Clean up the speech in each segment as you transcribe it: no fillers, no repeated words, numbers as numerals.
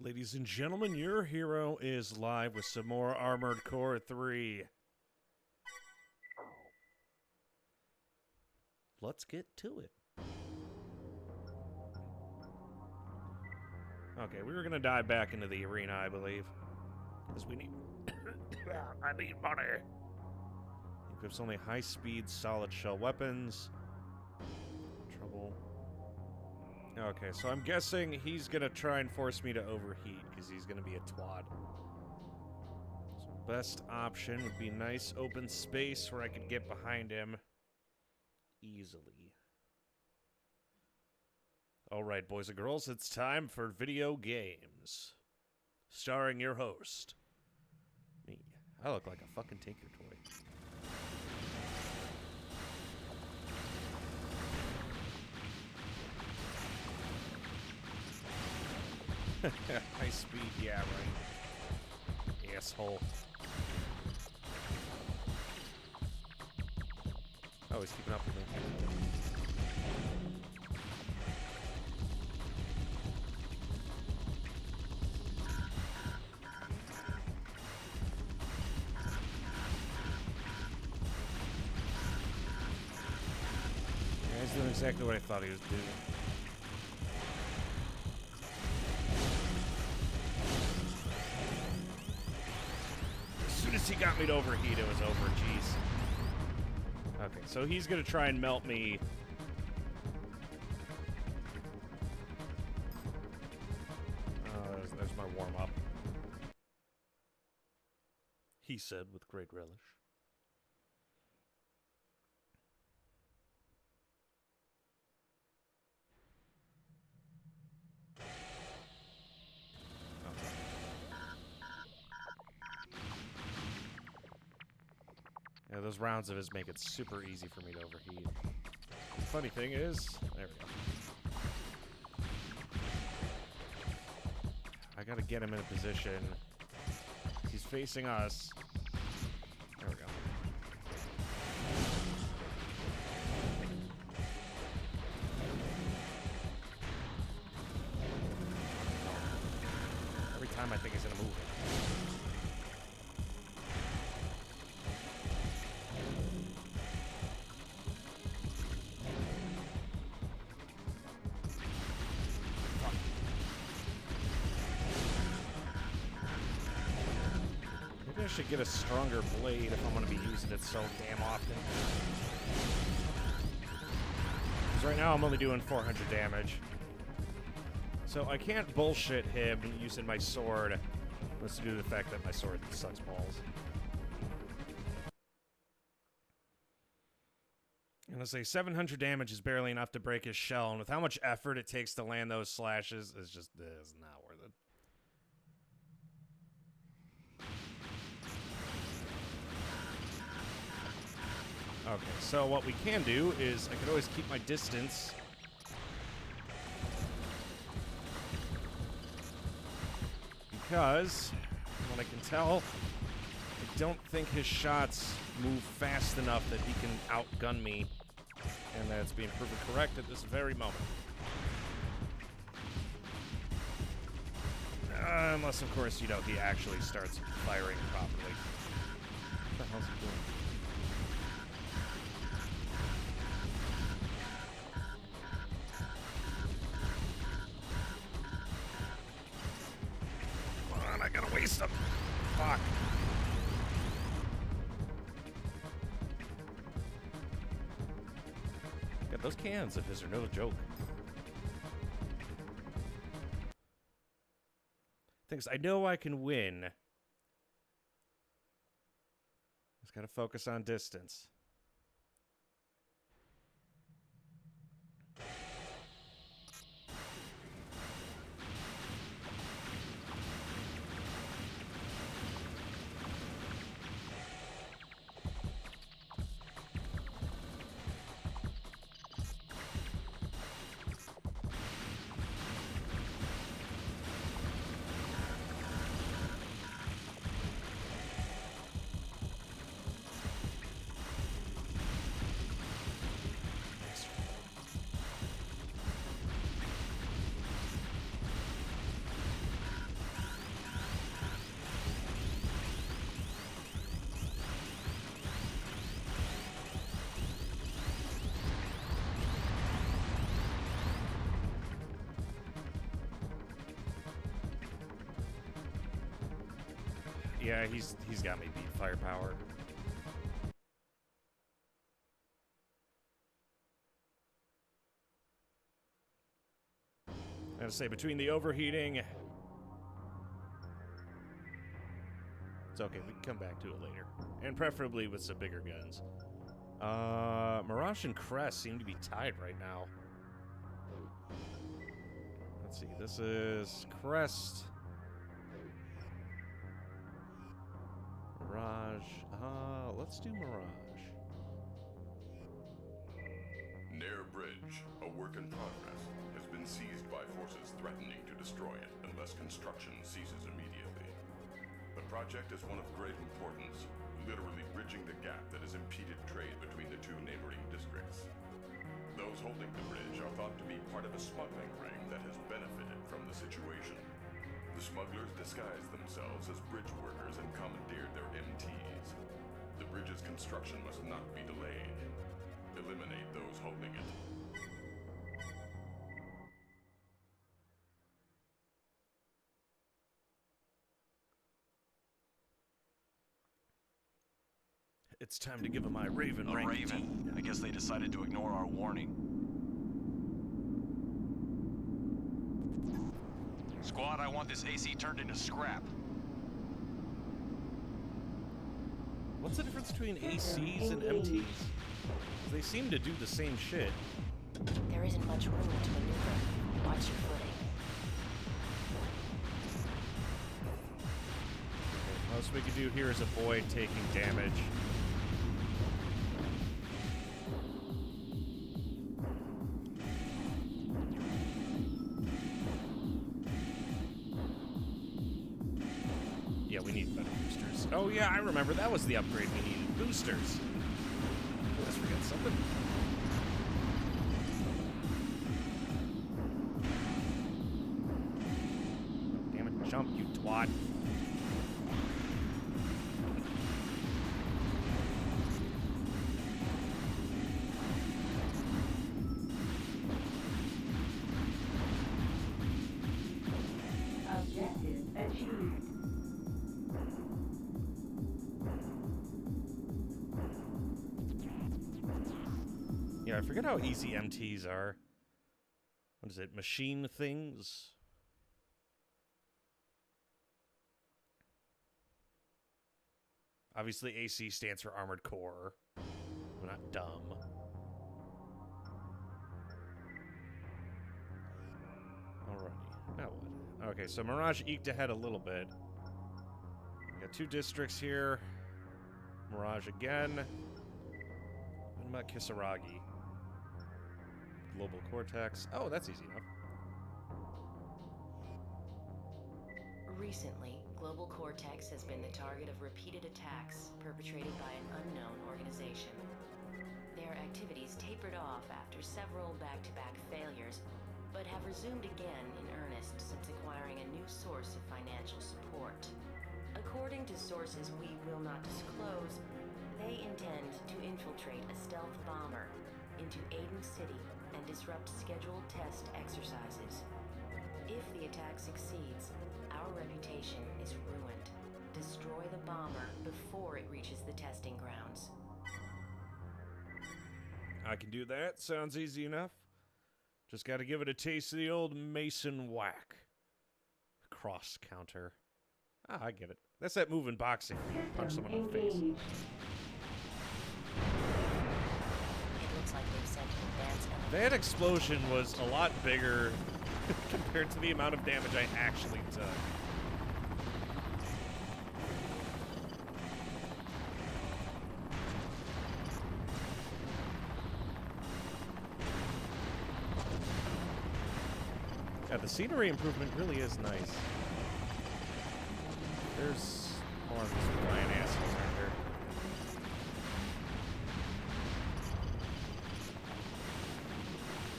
Ladies and gentlemen, your hero is live with some more Armored Core 3. Let's get to it. Okay, we were gonna dive back into the arena, I believe. Because we need... I need money. Equips only high-speed, solid shell weapons. Trouble. Okay, so I'm guessing he's gonna try and force me to overheat, because he's gonna be a twat. So best option would be nice open space where I could get behind him easily. Alright, boys and girls, it's time for video games. Starring your host. Me. I look like a fucking Tinker Toy. High speed, yeah, right. Asshole. Oh, he's keeping up with me. Yeah, he's doing exactly what I thought he was doing. As soon as he got me to overheat, it was over. Jeez. Okay, so he's gonna try and melt me. There's my warm-up. He said with great relish. Yeah, those rounds of his make it super easy for me to overheat. The funny thing is... There we go. I gotta get him in a position. He's facing us. There we go. Every time I think he's gonna move. I should get a stronger blade if I'm going to be using it so damn often. Because right now I'm only doing 400 damage. So I can't bullshit him using my sword. Let's do the fact that my sword sucks balls. I'm going to say 700 damage is barely enough to break his shell, and with how much effort it takes to land those slashes, it's not worth it. Okay, so what we can do is I could always keep my distance. Because, from what I can tell, I don't think his shots move fast enough that he can outgun me. And that's being proven correct at this very moment. Unless, of course, you know, he actually starts firing properly. What the hell's he doing? I gotta waste them. Fuck. God, those cans of his are no joke. Things I know I can win. Just gotta focus on distance. Yeah, he's got me beat firepower. I gotta say, between the overheating... It's okay, we can come back to it later. And preferably with some bigger guns. Mirage and Crest seem to be tied right now. Let's see, this is Crest. Mirage. Let's do Mirage. Nair Bridge, a work in progress, has been seized by forces threatening to destroy it unless construction ceases immediately. The project is one of great importance, literally bridging the gap that has impeded trade between the two neighboring districts. Those holding the bridge are thought to be part of a smuggling ring that has benefited from the situation. The smugglers disguised themselves as bridge workers and commandeered their MTs. The bridge's construction must not be delayed. Eliminate those holding it. It's time to give him my Raven A rank. Raven. I guess they decided to ignore our warning. Squad, I want this AC turned into scrap. What's the difference between ACs and MTs? They seem to do the same shit. There isn't much room to maneuver. Watch your footing. Most we could do here is avoid taking damage. Yeah, we need better boosters. Oh yeah, I remember. That was the upgrade we needed. Boosters. Let's forget something. Damn it, jump, you twat. Objective achieved. Yeah, I forget how easy MTs are. What is it? Machine things? Obviously, AC stands for Armored Core. We're not dumb. Alrighty. Now what? Okay, so Mirage eked ahead a little bit. We got two districts here. Mirage again. What about Kisaragi? Global Cortex. Oh, that's easy enough. Recently, Global Cortex has been the target of repeated attacks perpetrated by an unknown organization. Their activities tapered off after several back-to-back failures, but have resumed again in earnest since acquiring a new source of financial support. According to sources we will not disclose, they intend to infiltrate a stealth bomber into Aiden City and disrupt scheduled test exercises. If the attack succeeds, our reputation is ruined. Destroy the bomber before it reaches the testing grounds. I can do that. Sounds easy enough. Just gotta give it a taste of the old Mason whack. Cross counter. Ah, I get it. That's that move in boxing where you punch someone in the face. It looks like they've sent an advance element. That explosion was a lot bigger compared to the amount of damage I actually took. Yeah, the scenery improvement really is nice. There's more of these flying assholes right there.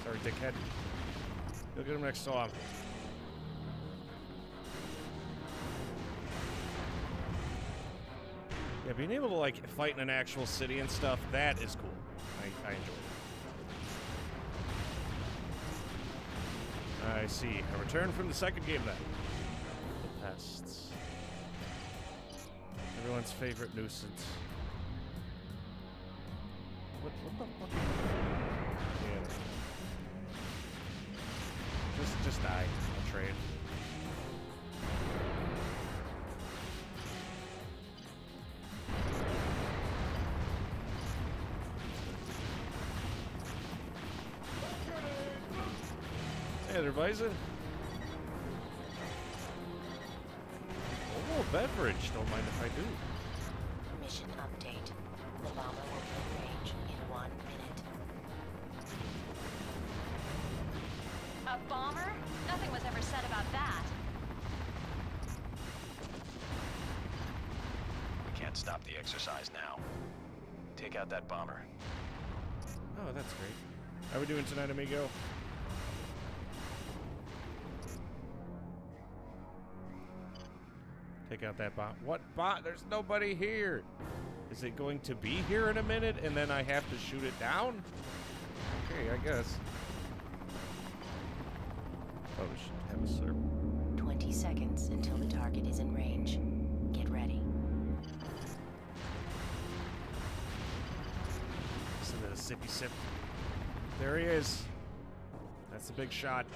Sorry, dickhead. You'll get him next song. Yeah, being able to, like, fight in an actual city and stuff, that is cool. I enjoy it. I see. A return from the second game, then. The pests. Everyone's favorite nuisance. What the fuck? Yeah. Just die. I'll trade. Hey there, Bison. Oh, beverage. Don't mind if I do. Mission update. The bomber will be in range in 1 minute. A bomber? Nothing was ever said about that. We can't stop the exercise now. Take out that bomber. Oh, that's great. How we doing tonight, amigo? Take out that bot. What bot? There's nobody here. Is it going to be here in a minute and then I have to shoot it down? Okay, I guess. Oh, we should have a slurp. 20 seconds until the target is in range. Get ready. Listen to the sippy sip. There he is. That's the big shot.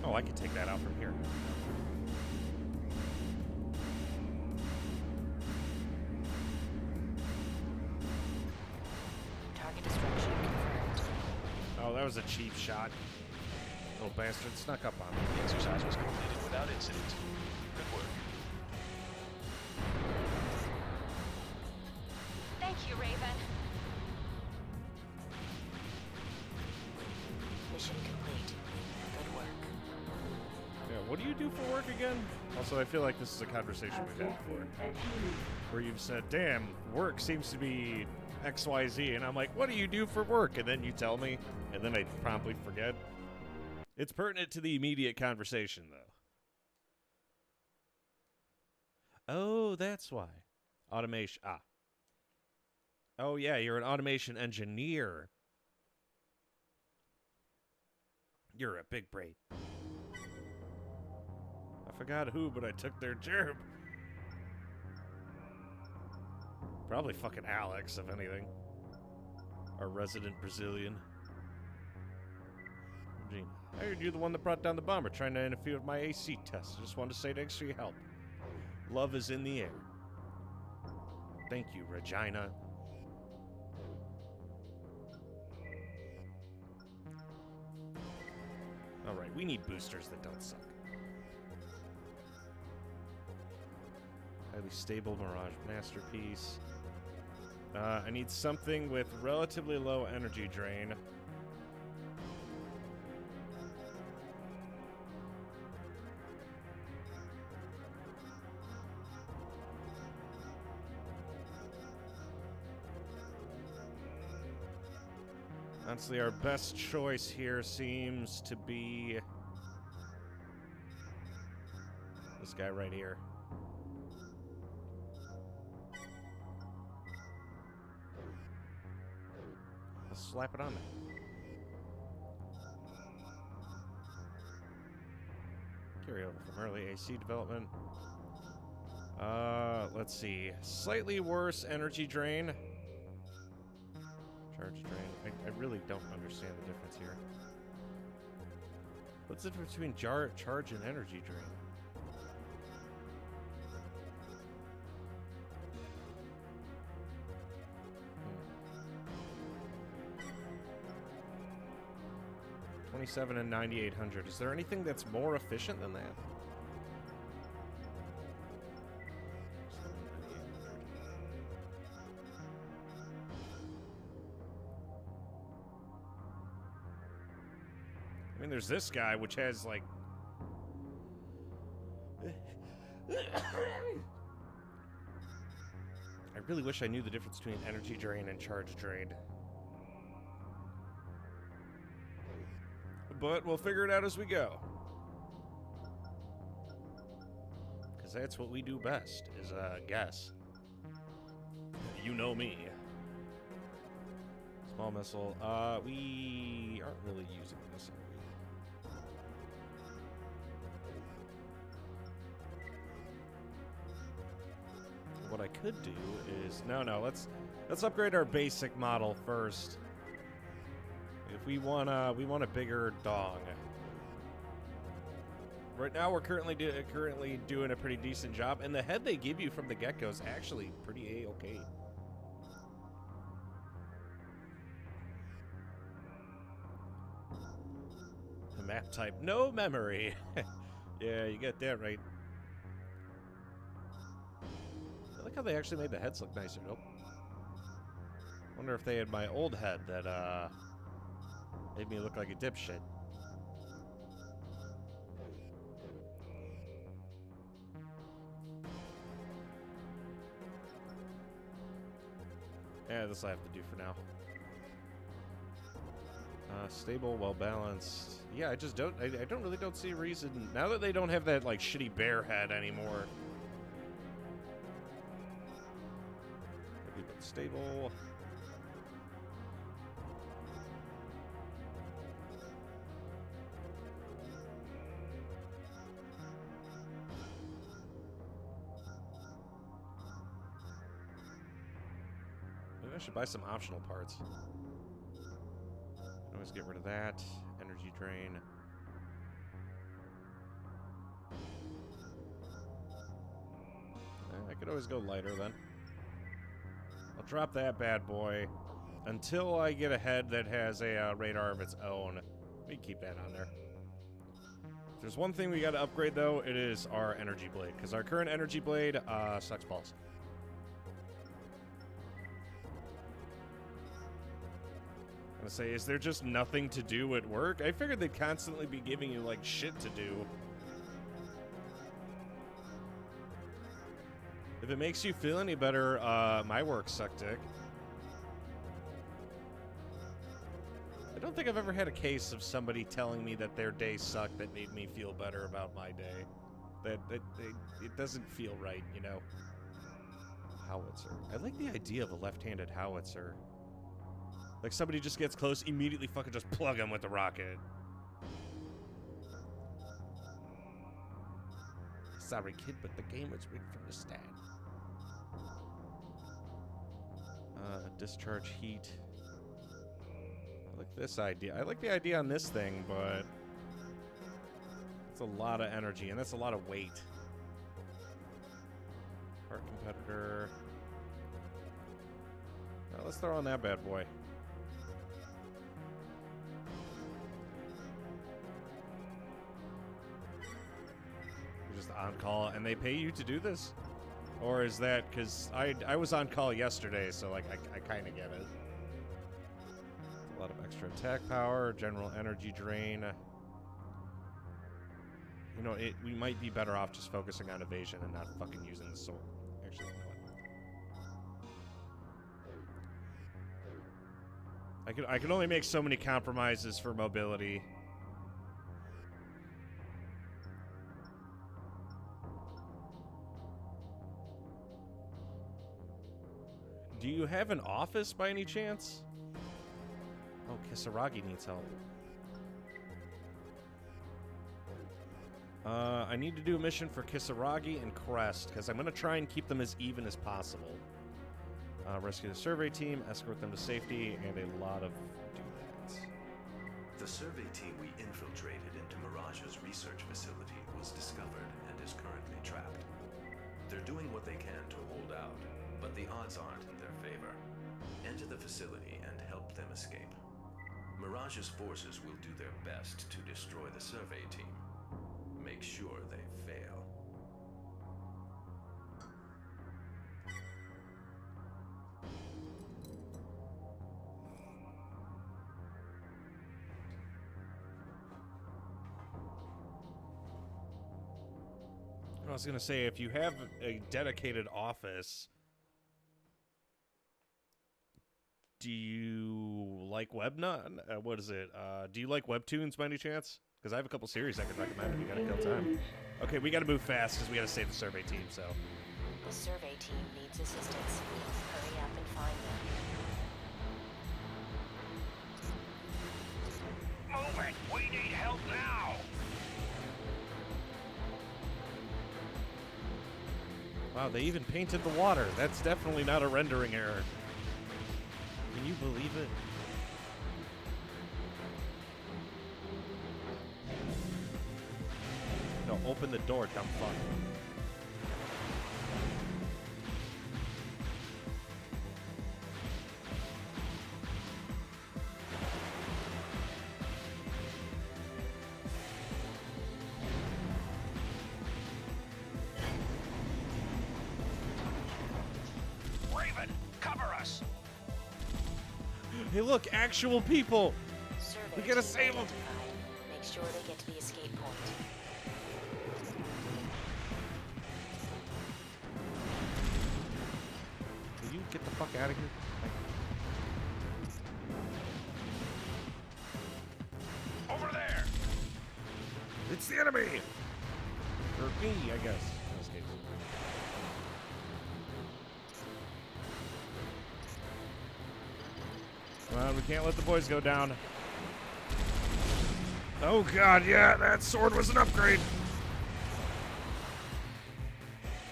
Oh, I could take that out from here. Target destruction confirmed. Oh, that was a cheap shot. Little bastard snuck up on me. The exercise was completed without incident. Good work. Thank you, Raven. Mission complete. Good work. Yeah, what do you do for work again? Also, I feel like this is a conversation we've had before. Where you've said, damn, work seems to be XYZ. And I'm like, what do you do for work? And then you tell me, and then I promptly forget. It's pertinent to the immediate conversation, though. Oh, that's why. Automation. Ah. Oh, yeah, you're an automation engineer. You're a big brain. I forgot who, but I took their gerb. Probably fucking Alex, if anything. Our resident Brazilian. Gene, I heard you're the one that brought down the bomber, trying to interfere with my AC test. I just wanted to say thanks for your help. Love is in the air. Thank you, Regina. Alright, we need boosters that don't suck. Highly stable Mirage Masterpiece. I need something with relatively low energy drain. Honestly, our best choice here seems to be this guy right here. Let's slap it on there. Carry over from early AC development. Let's see. Slightly worse energy drain. Charge drain. I really don't understand the difference here. What's the difference between charge and energy drain? Hmm. 27 and 9800. Is there anything that's more efficient than that? I mean, there's this guy, which has, like... I really wish I knew the difference between energy drain and charge drain. But we'll figure it out as we go. that's what we do best, is guess. You know me. Small missile. We aren't really using this, are we? What I could do is no. Let's upgrade our basic model first. If we want a bigger dong. Right now, we're currently doing a pretty decent job, and the head they give you from the get-go is actually pretty A-okay. The map type, no memory. Yeah, you get that right. I like how they actually made the heads look nicer. Nope. Wonder if they had my old head that made me look like a dipshit. Yeah, this I have to do for now. Stable, well balanced. Yeah, I just don't. I really don't see a reason now that they don't have that like shitty bear head anymore. Maybe but stable. Maybe I should buy some optional parts. Always get rid of that. Energy drain. I could always go lighter then. I'll drop that bad boy until I get a head that has a radar of its own. We keep that on there. If there's one thing we got to upgrade though, it is our energy blade, because our current energy blade sucks balls. I say, is there just nothing to do at work? I figured they'd constantly be giving you, like, shit to do. If it makes you feel any better, my work sucked dick. I don't think I've ever had a case of somebody telling me that their day sucked that made me feel better about my day. It doesn't feel right, you know? Howitzer. I like the idea of a left-handed howitzer. Like, somebody just gets close, immediately fucking just plug them with the rocket. Sorry, kid, but the game was rigged from the start. Discharge heat. I like this idea. I like the idea on this thing, but it's a lot of energy, and that's a lot of weight. Part competitor. Now, let's throw on that bad boy. Just on call, and they pay you to do this? Or is that because I was on call yesterday, so like I kind of get it. A lot of extra attack power, general energy drain. You know, we might be better off just focusing on evasion and not fucking using the sword. Actually, you know what? I can only make so many compromises for mobility. Do you have an office by any chance? Oh, Kisaragi needs help. I need to do a mission for Kisaragi and Crest, because I'm going to try and keep them as even as possible. Rescue the survey team, escort them to safety, and a lot of do-that. The survey team we infiltrated into Mirage's research facility was discovered and is currently trapped. They're doing what they can to hold out, but the odds aren't in their favor. Enter the facility and help them escape. Mirage's forces will do their best to destroy the survey team. Make sure they fail. I was going to say, if you have a dedicated office, do you like what is it? Do you like Webtoons by any chance? Because I have a couple series I could recommend if you got to kill time. Okay, we gotta move fast because we gotta save the survey team, so. The survey team needs assistance. Hurry up and find them. Move it! We need help now! Wow, they even painted the water. That's definitely not a rendering error. Can you believe it? No, open the door, dumb fuck. Raven, cover us! Hey, look, actual people! Survey We gotta team save 'em. identified. Make sure they get to the escape point. Will you get the fuck out of here? Over there! It's the enemy! Or me, I guess. In this case. Well, we can't let the boys go down. Oh god, yeah, that sword was an upgrade.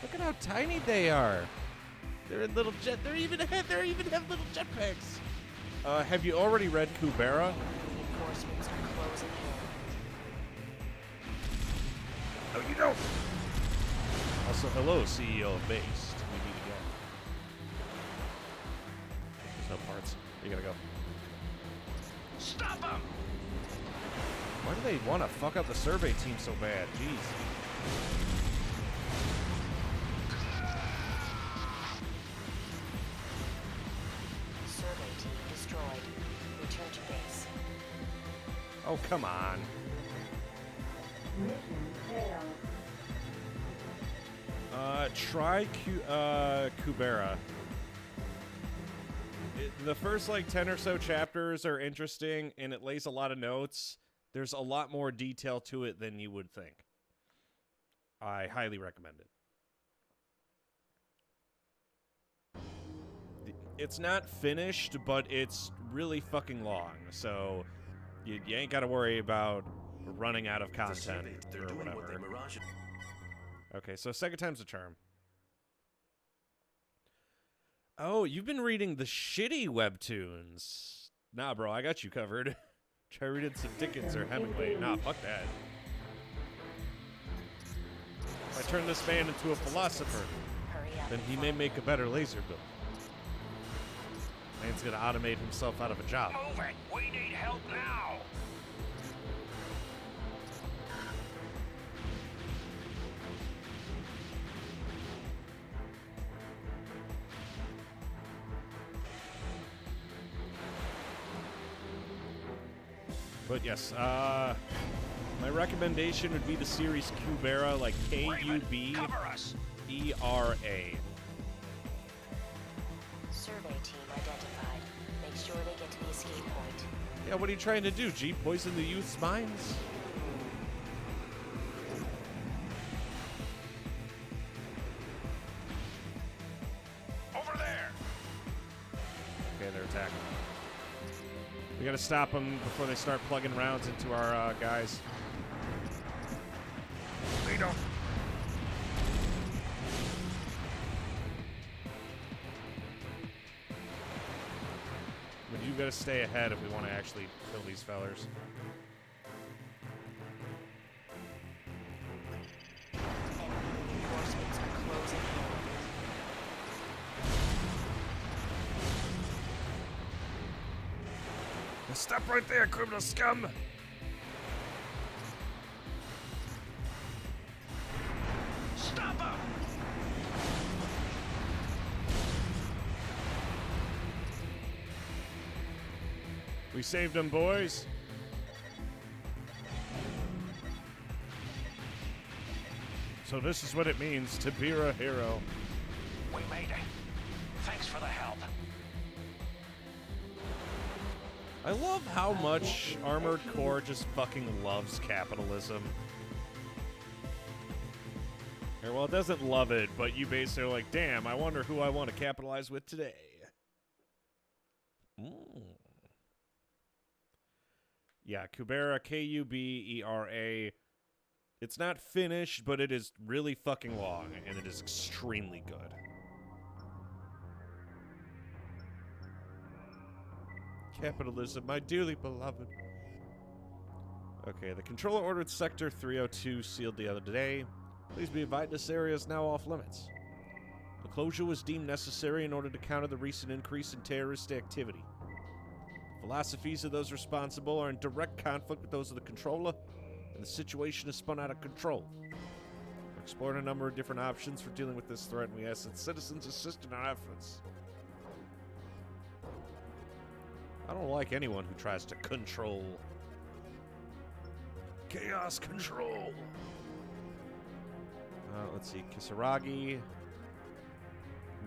Look at how tiny they are. They're in little jet. They even have little jetpacks. Have you already read Kubera? Reinforcements are closing in. No, you don't. Also, hello, CEO of Based. We meet again. There's no parts. You gotta go. Stop him! Why do they want to fuck up the survey team so bad? Jeez. Survey team destroyed. Return to base. Oh, come on. Try Kubera. The first, like, 10 or so chapters are interesting, and it lays a lot of notes. There's a lot more detail to it than you would think. I highly recommend it. It's not finished, but it's really fucking long, so you ain't got to worry about running out of The content survey, they're or doing what whatever. they Mirage. Okay, so second time's a charm. Oh, you've been reading the shitty webtoons. Nah, bro, I got you covered. Try reading some Dickens or Hemingway. Nah, fuck that. If I turn this man into a philosopher, Hurry up. then and he may find make a better laser build. Man's gonna automate himself out of a job. Move it! We need help now! But yes, my recommendation would be the series Kubera, like Raven, Kubera. cover us! Survey team identified. Make sure they get to the escape point. Yeah, what are you trying to do, G? Poison the youth's minds? Over there! Okay, they're attacking. We gotta stop them before they start plugging rounds into our guys. They don't. But you gotta stay ahead if we want to actually kill these fellers. Enemy reinforcements are closing in. Now stop right there, criminal scum! Stop him! We saved them, boys. So this is what it means to be a hero. We made it. Thanks for the help. I love how much Armored Core just fucking loves capitalism. Or, well, it doesn't love it, but you basically are like, damn, I wonder who I want to capitalize with today. Yeah, Kubera, Kubera. It's not finished, but it is really fucking long, and it is extremely good. Capitalism, my dearly beloved. Okay, the controller ordered Sector 302 sealed the other day. Please be advised this area is now off limits. The closure was deemed necessary in order to counter the recent increase in terrorist activity. The philosophies of those responsible are in direct conflict with those of the controller, and the situation has spun out of control. We're exploring a number of different options for dealing with this threat, and we ask that citizens assist in our efforts. I don't like anyone who tries to control. Chaos control! Let's see, Kisaragi.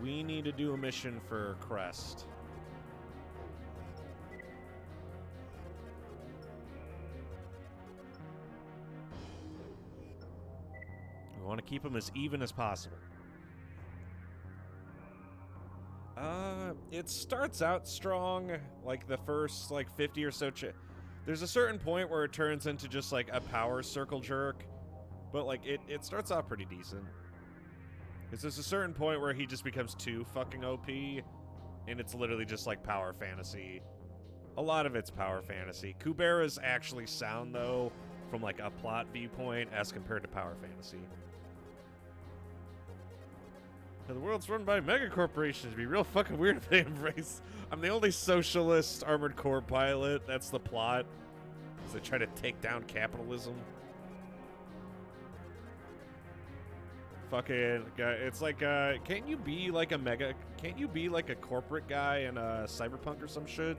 We need to do a mission for Crest. We want to keep them as even as possible. It starts out strong, like the first, 50 or so. There's a certain point where it turns into just, a power circle jerk. But, it starts off pretty decent. Because there's a certain point where he just becomes too fucking OP, and it's literally just, power fantasy. A lot of it's power fantasy. Kubera's actually sound, though, from, a plot viewpoint as compared to power fantasy. The world's run by mega corporations. It'd be real fucking weird if they embrace. I'm the only socialist armored core pilot. That's the plot. As they try to take down capitalism. Fucking, it's can't you be can't you be a corporate guy in Cyberpunk or some shit?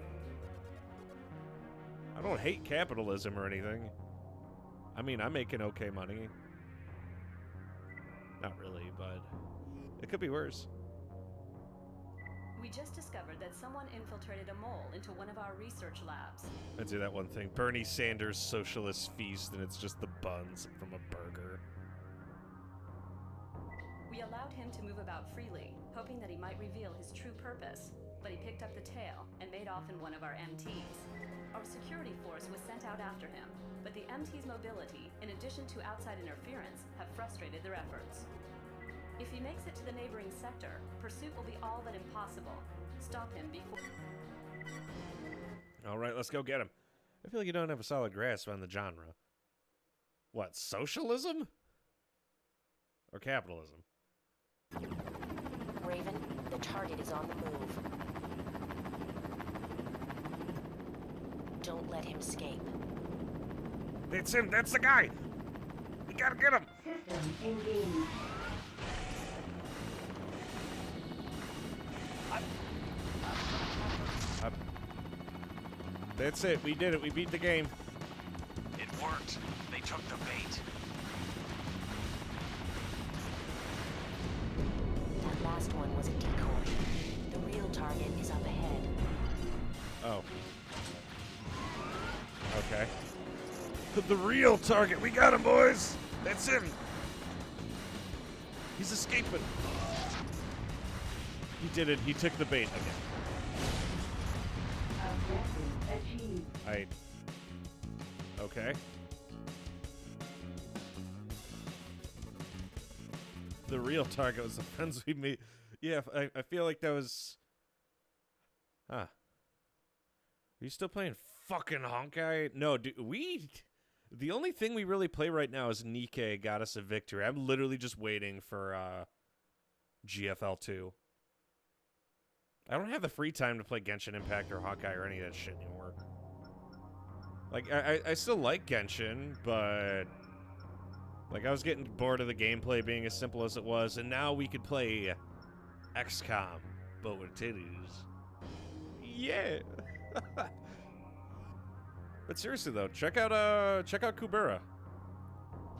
I don't hate capitalism or anything. I mean, I'm making okay money. Not really, but it could be worse. We just discovered that someone infiltrated a mole into one of our research labs. I do that one thing. Bernie Sanders socialist feast, and it's just the buns from a burger. We allowed him to move about freely, hoping that he might reveal his true purpose, but he picked up the tail and made off in one of our MTs. Our security force was sent out after him, but the MT's mobility, in addition to outside interference, have frustrated their efforts. If he makes it to the neighboring sector, pursuit will be all but impossible. Stop him before... All right, let's go get him. I feel like you don't have a solid grasp on the genre. What, socialism? Or capitalism? Raven, the target is on the move. Don't let him escape. That's him, that's the guy! We gotta get him! System engaged. That's it, we did it, we beat the game. It worked. They took the bait. That last one was a decoy. The real target is up ahead. Oh. Okay. The real target, we got him, boys! That's him! He's escaping. He did it, he took the bait again. Okay. The real target was the friends we made. Yeah, I feel like that was... Huh. Are you still playing fucking Honkai? No, dude, the only thing we really play right now is Nikke got us a victory. I'm literally just waiting for GFL 2. I don't have the free time to play Genshin Impact or Honkai or any of that shit anymore. Like, I still like Genshin, but... I was getting bored of the gameplay being as simple as it was, and now we could play XCOM, but with titties. Yeah! But seriously, though, check out Kubera.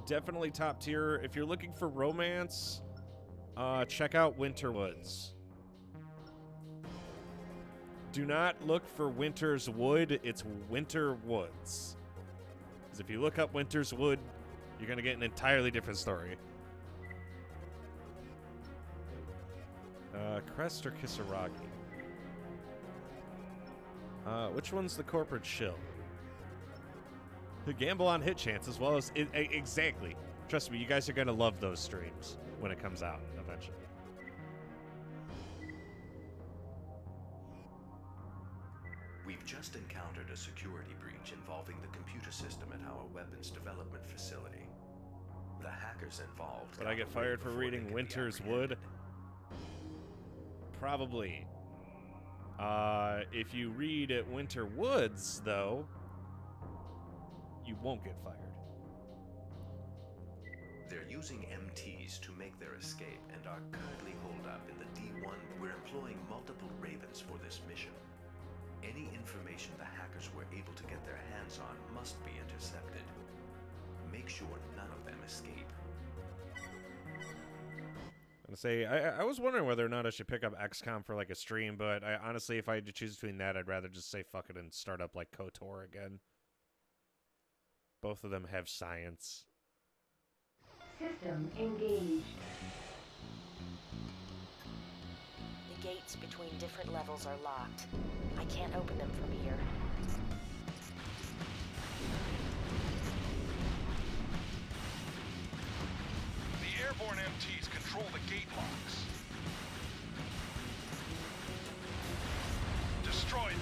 Definitely top tier. If you're looking for romance, check out Winterwoods. Do not look for Winter's Wood, it's Winter Woods. Because if you look up Winter's Wood, you're going to get an entirely different story. Crest or Kisaragi? Which one's the corporate shill? The gamble on hit chance as well as... exactly. Trust me, you guys are going to love those streams when it comes out eventually. We've just encountered a security breach involving the computer system at our weapons development facility. The hackers involved... Would I get fired for reading Winter's Wood? Probably. If you read at Winter Woods, though, you won't get fired. They're using MTs to make their escape and are currently holed up in the D1. We're employing multiple Ravens for this mission. Any information the hackers were able to get their hands on must be intercepted. Make sure none of them escape. I'm gonna say, I was wondering whether or not I should pick up XCOM for like a stream, but honestly, if I had to choose between that, I'd rather just say fuck it and start up like KOTOR again. Both of them have science. System engaged. The gates between different levels are locked. I can't open them from here. The airborne MTs control the gate locks. Destroy them.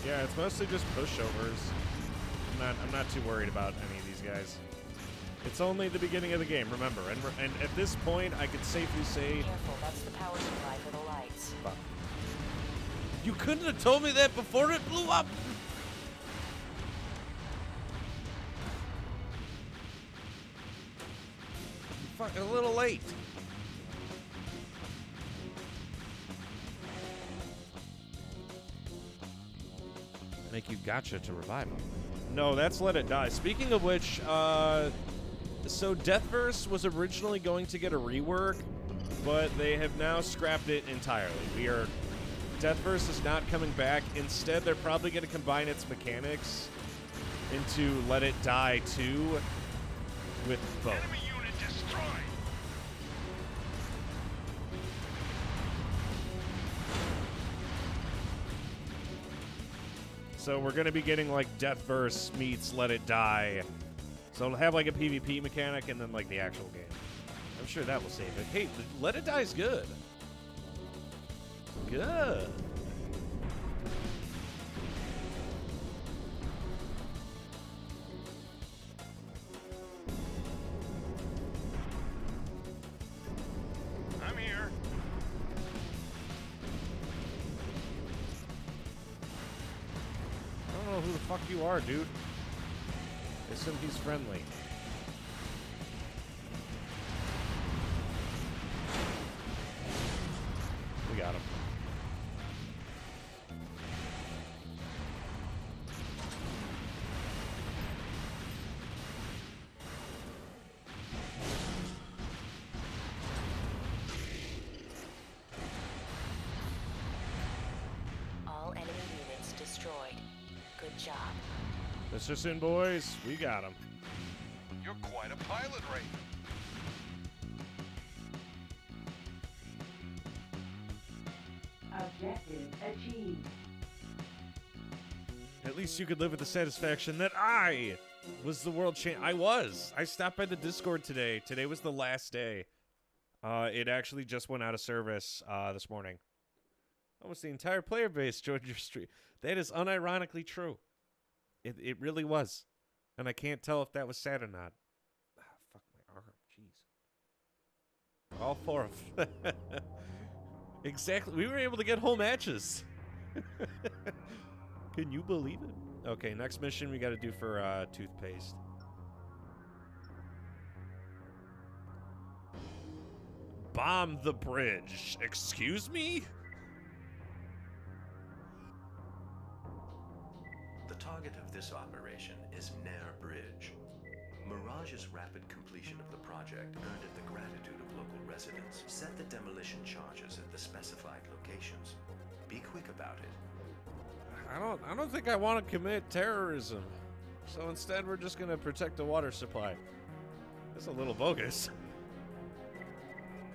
Yeah, it's mostly just pushovers. I'm not too worried about any of these guys. It's only the beginning of the game, remember. And at this point, I could safely say... Careful, that's the power supply for the lights. Fuck. You couldn't have told me that before it blew up! Fuck, a little late. Make you gotcha to revive him. No, that's Let It Die. Speaking of which, so Deathverse was originally going to get a rework, but they have now scrapped it entirely. Deathverse is not coming back. Instead, they're probably going to combine its mechanics into Let It Die 2 with both. Enemy unit destroyed. So we're going to be getting like Deathverse meets Let It Die. So it'll have like a PvP mechanic and then like the actual game. I'm sure that will save it. Hey, Let It Die is good. Good. I'm here. I don't know who the fuck you are, dude. I assume he's friendly. We got him. All enemy units destroyed. Good job. Mr. Sin Boys, we got him. You're quite a pilot, Ray. Objective achieved. At least you could live with the satisfaction that I was the world champ. I was. I stopped by the Discord today. Today was the last day. It actually just went out of service this morning. Almost the entire player base joined your stream. That is unironically true. It really was. And I can't tell if that was sad or not. Ah, fuck my arm. Jeez. All four of them. Exactly. We were able to get whole matches. Can you believe it? Okay, next mission we got to do for toothpaste. bomb the bridge. Excuse me? The target of this operation is Nair Bridge. Mirage's rapid completion of the project earned it the gratitude of local residents. Set the demolition charges at the specified locations. Be quick about it. I don't think I want to commit terrorism. So instead, we're just gonna protect the water supply. That's a little bogus.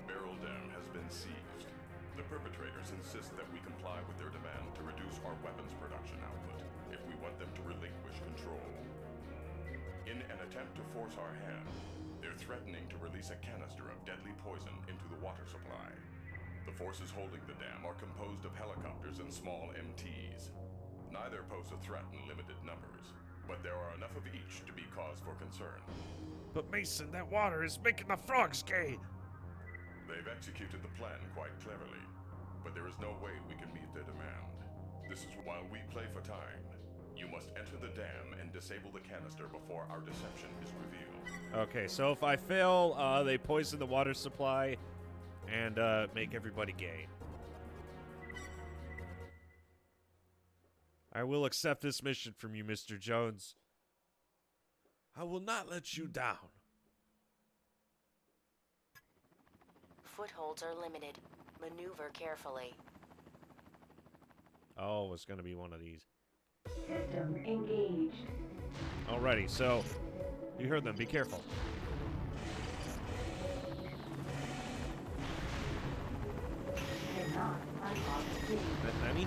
Barrel Dam has been seized. The perpetrators insist that we comply with their demand to reduce our weapons production output if we want them to relinquish control. In an attempt to force our hand, they're threatening to release a canister of deadly poison into the water supply. The forces holding the dam are composed of helicopters and small MTs. Neither pose a threat in limited numbers, but there are enough of each to be cause for concern. But Mason, that water is making the frogs gay. They've executed the plan quite cleverly, but there is no way we can meet their demand. This is while we play for time. You must enter the dam and disable the canister before our deception is revealed. Okay, so if I fail, they poison the water supply and make everybody gay. I will accept this mission from you, Mr. Jones. I will not let you down. Footholds are limited. Maneuver carefully. Oh, it's gonna be one of these. System engaged. Alrighty, so you heard them. Be careful. Cannot unlock gate. Any?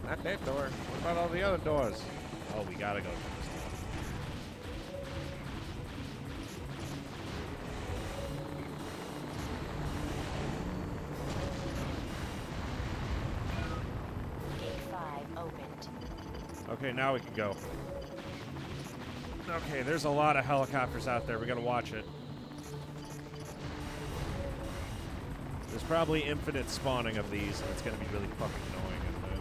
Not that door. What about all the other doors? Oh, we gotta go through this door. Gate 5 opened. Okay, now we can go. Okay, there's a lot of helicopters out there. We gotta watch it. There's probably infinite spawning of these, and it's gonna be really fucking annoying, isn't it?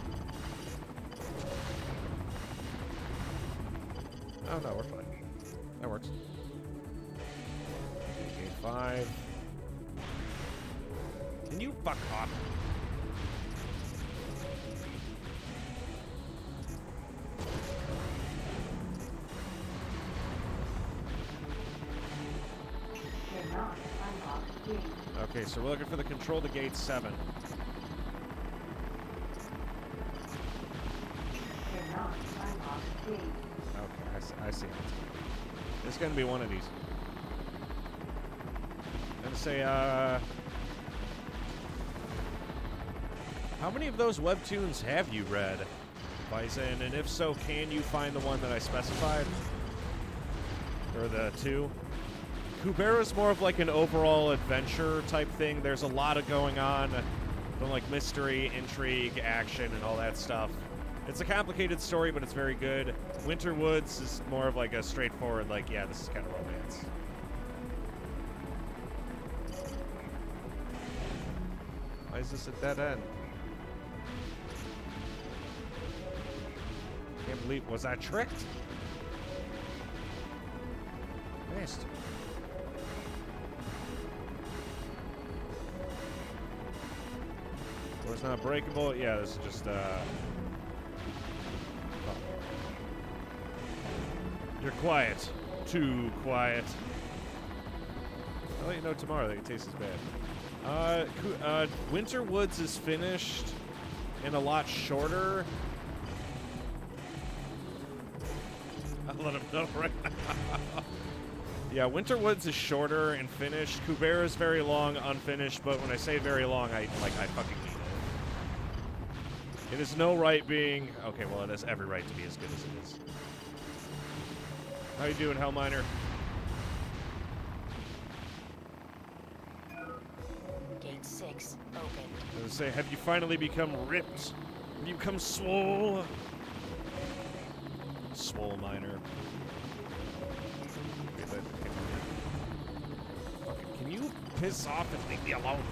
Oh no, we're fine. That works. Okay, Gate 5. Can you fuck off? Cannot unlock gate. Okay, so we're looking for the control to Gate 7. Cannot unlock gate. Okay, I see it. It's gonna be one of these. I'm gonna say, how many of those webtoons have you read, Bison? And if so, can you find the one that I specified? Or the two? Kubera's more of like an overall adventure type thing. There's a lot of going on, from like mystery, intrigue, action, and all that stuff. It's a complicated story, but it's very good. Winter Woods is more of like a straightforward, like, yeah, this is kind of romance. Why is this a dead end? Can't believe, was I tricked? Missed. Door's not breakable. Yeah, this is just, You're quiet. Too quiet. I'll let you know tomorrow that it tastes as bad. Winter Woods is finished and a lot shorter. I'll let him know right now. Yeah, Winter Woods is shorter and finished. Kubera is very long, unfinished, but when I say very long, I fucking mean it. It has no right being... Okay, well, it has every right to be as good as it is. How you doing, Hellminer? Gate 6 opened. I was gonna say, have you finally become ripped? Have you become swole? Swole miner. Fucking, can you piss off and leave me alone?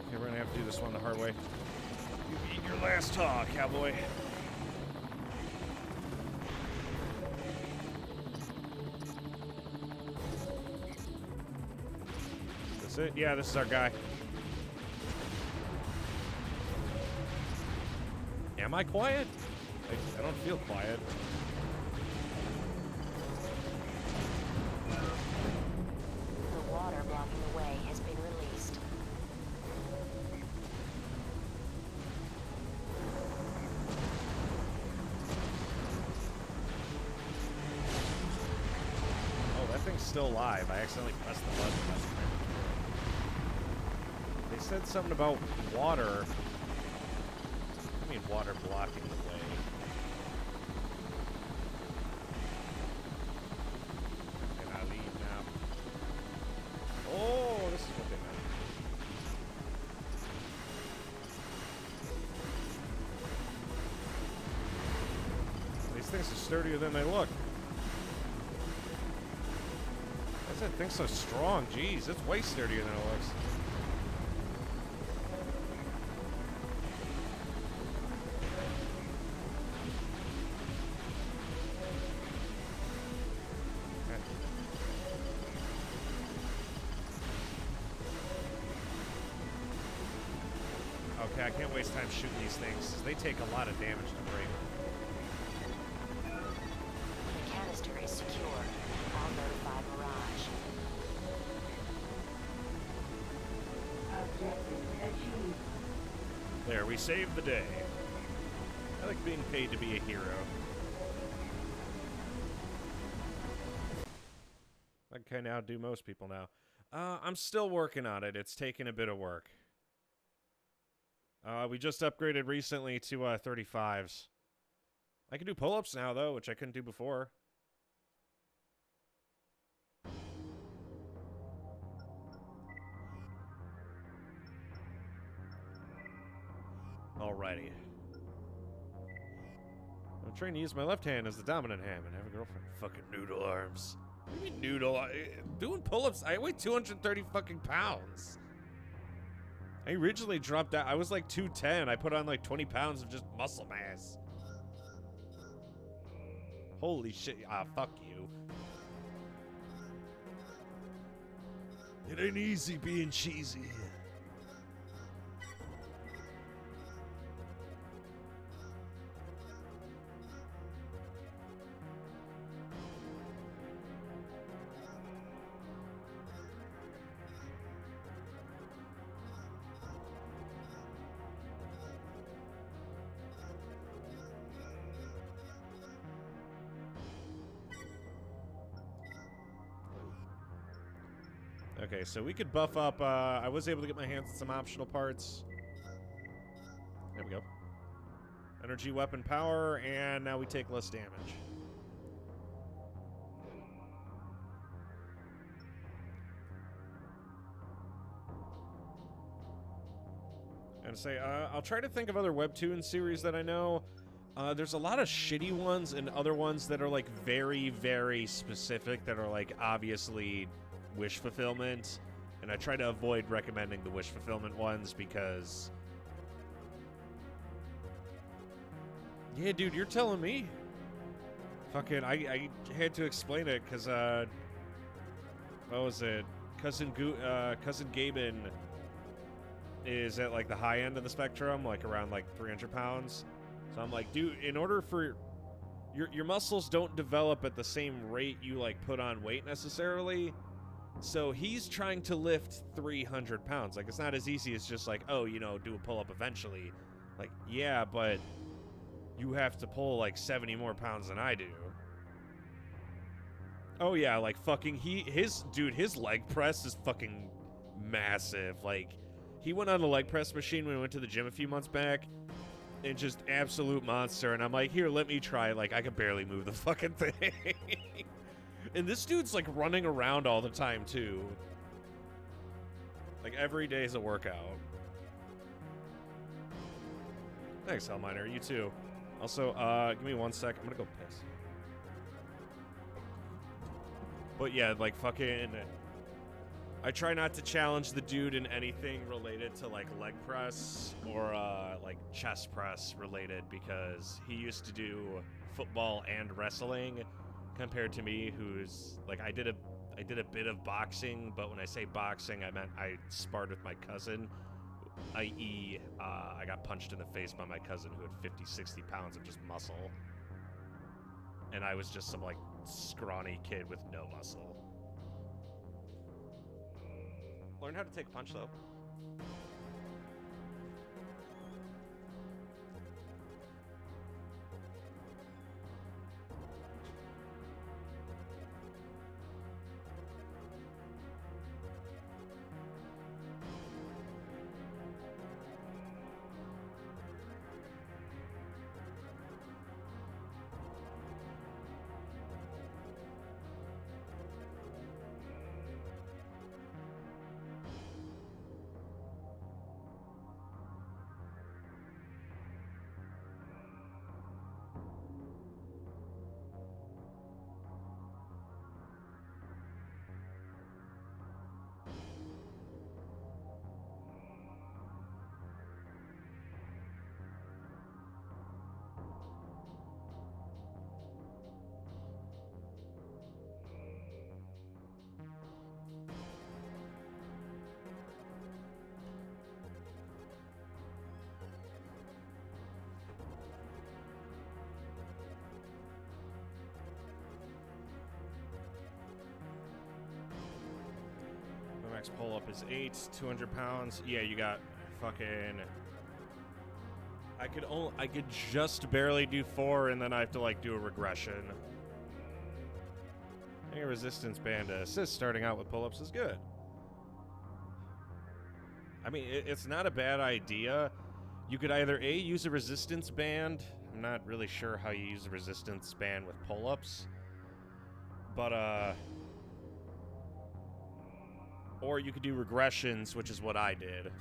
Okay, we're gonna this one the hard way. You eat your last taw, cowboy. That's it? Yeah, this is our guy. Am I quiet? I don't feel quiet. The water blocking the way has been released. Oh, that thing's still alive. I accidentally pressed the button. They said something about water. I mean water blocking the way. Can I leave now? Oh, this is what they meant. These things are sturdier than they look. Why is that thing so strong? Jeez, it's way sturdier than it looks. Okay, I can't waste time shooting these things. They take a lot of damage to break. The canister is secure. I'll notify Mirage. Objective achieved. There, we saved the day. I like being paid to be a hero. I can kind of outdo most people now. I'm still working on it. It's taking a bit of work. We just upgraded recently to 35s. I can do pull-ups now, though, which I couldn't do before. Alrighty. I'm trying to use my left hand as the dominant hand and have a girlfriend. Fucking noodle arms. What do you mean noodle? Doing pull-ups, I weigh 230 fucking pounds. I originally dropped out. I was like 210. I put on like 20 pounds of just muscle mass. Holy shit. Ah, fuck you. It ain't easy being cheesy. Okay, so we could buff up, I was able to get my hands on some optional parts. There we go. Energy weapon power, and now we take less damage. And say, I'll try to think of other Webtoon series that I know. There's a lot of shitty ones and other ones that are like very, very specific that are like obviously wish fulfillment, and I try to avoid recommending the wish fulfillment ones because yeah, dude, you're telling me. Fucking I had to explain it because what was it, cousin Gaben is at like the high end of the spectrum, like around like 300 pounds. So I'm like, dude, in order for your muscles don't develop at the same rate you like put on weight necessarily. So he's trying to lift 300 pounds. Like, it's not as easy as just like, oh, you know, do a pull-up eventually. Like, yeah, but you have to pull like 70 more pounds than I do. Oh yeah, like fucking his leg press is fucking massive. Like, he went on the leg press machine when we went to the gym a few months back. And just absolute monster. And I'm like, here, let me try. Like, I could barely move the fucking thing. And this dude's like running around all the time too. Like every day is a workout. Thanks, Hellminer. You too. Also, give me 1 sec. I'm gonna go piss. But yeah, like fucking, I try not to challenge the dude in anything related to like leg press or like chest press related, because he used to do football and wrestling compared to me, who's like I did a bit of boxing, but when I say boxing, I meant I sparred with my cousin, i.e. I got punched in the face by my cousin who had 50, 60 pounds of just muscle. And I was just some like scrawny kid with no muscle. Learn how to take a punch though. Max pull-up is 8, 200 pounds. Yeah, you got fucking... I could just barely do 4, and then I have to, like, do a regression. I think a resistance band assist starting out with pull-ups is good. I mean, it's not a bad idea. You could either A, use a resistance band. I'm not really sure how you use a resistance band with pull-ups. But, or you could do regressions, which is what I did.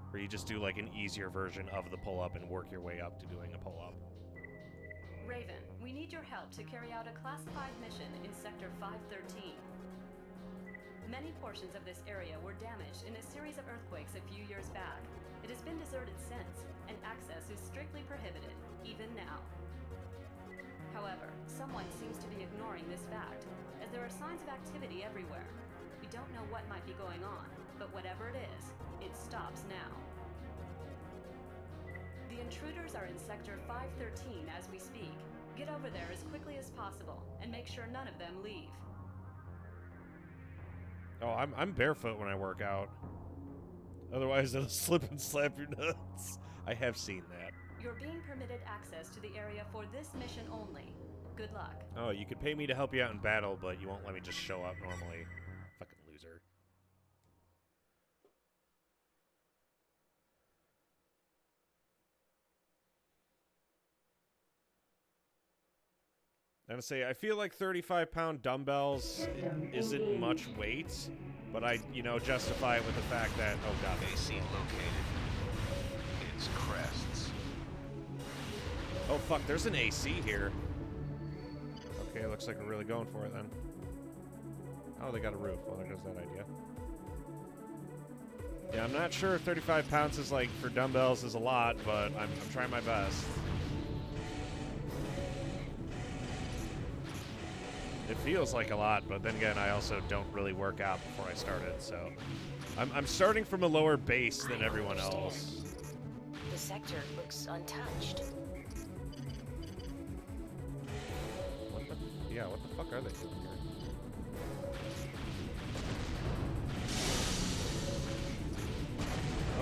Where you just do like an easier version of the pull-up and work your way up to doing a pull-up. Raven, we need your help to carry out a classified mission in Sector 513. Many portions of this area were damaged in a series of earthquakes a few years back. It has been deserted since, and access is strictly prohibited, even now. However, someone seems to be ignoring this fact, as there are signs of activity everywhere. We don't know what might be going on, but whatever it is, it stops now. The intruders are in Sector 513 as we speak. Get over there as quickly as possible, and make sure none of them leave. Oh, I'm barefoot when I work out. Otherwise, it'll slip and slap your nuts. I have seen that. You're being permitted access to the area for this mission only. Good luck. Oh, you could pay me to help you out in battle, but you won't let me just show up normally. Fucking loser. I'm gonna say, I feel like 35-pound dumbbells isn't much weight, but I, justify it with the fact that, oh god. AC located. It's crests. Oh fuck, there's an AC here. Okay, looks like we're really going for it then. Oh, they got a roof. Well, there goes that idea. Yeah, I'm not sure if 35 pounds is like, for dumbbells is a lot, but I'm trying my best. It feels like a lot, but then again, I also don't really work out before I started, so... I'm starting from a lower base than everyone else. The sector looks untouched. What the fuck are they doing here?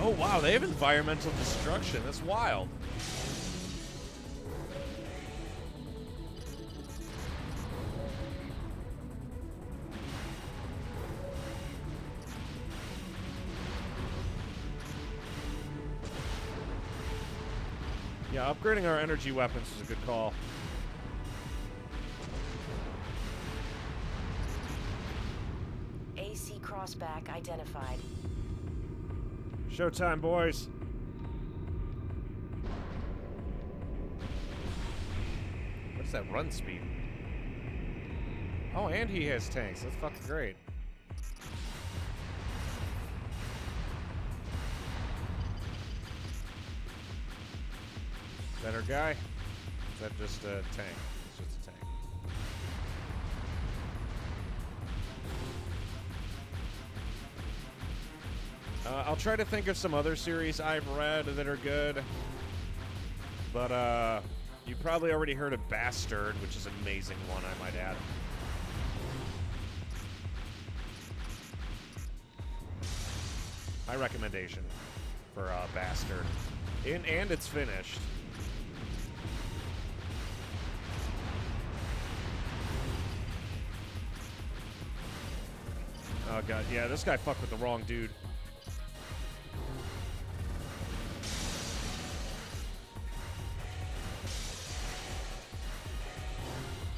Oh wow, they have environmental destruction. That's wild. Yeah, upgrading our energy weapons is a good call. AC crossback identified. Showtime, boys. What's that run speed? Oh, and he has tanks. That's fucking great. that our guy? Is that just a tank? It's just a tank. I'll try to think of some other series I've read that are good. But, you probably already heard of Bastard, which is an amazing one, I might add. My recommendation for Bastard. And it's finished. Oh god, yeah, this guy fucked with the wrong dude.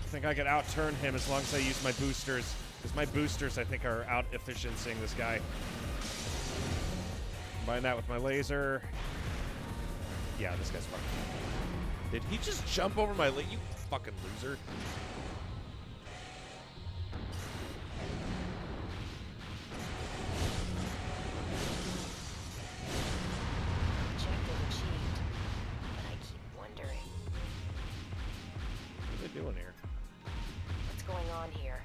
I think I could outturn him as long as I use my boosters. Because my boosters, I think, are out-efficiencying this guy. Combine that with my laser. Yeah, this guy's fucking... Did he just jump over my you fucking loser? Objective achieved. But I keep wondering, What are they doing here? what's going on here?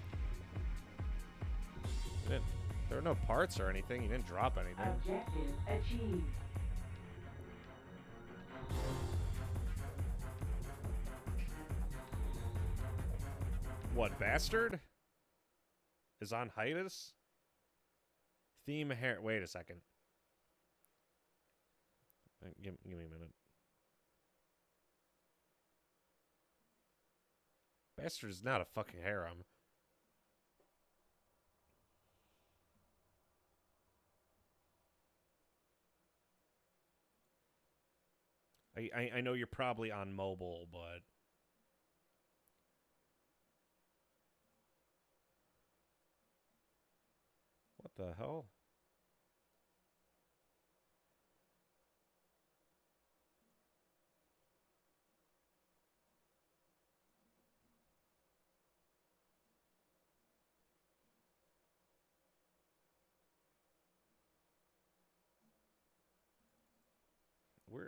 There are no parts or anything. You didn't drop anything. Objective achieved. What, Bastard? Is on hiatus? Theme hair. Wait a second. Give me a minute. Bastard is not a fucking harem. I know you're probably on mobile, but... What the hell?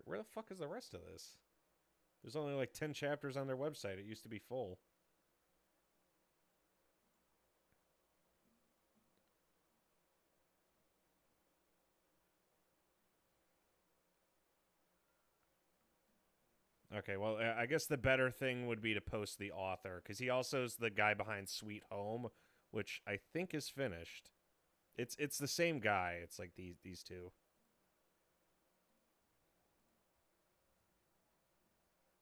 Where the fuck is the rest of this? There's only like 10 chapters on their website. It used to be full. Okay, well, I guess the better thing would be to post the author, because he also is the guy behind Sweet Home, which I think is finished. It's the same guy. It's like these two.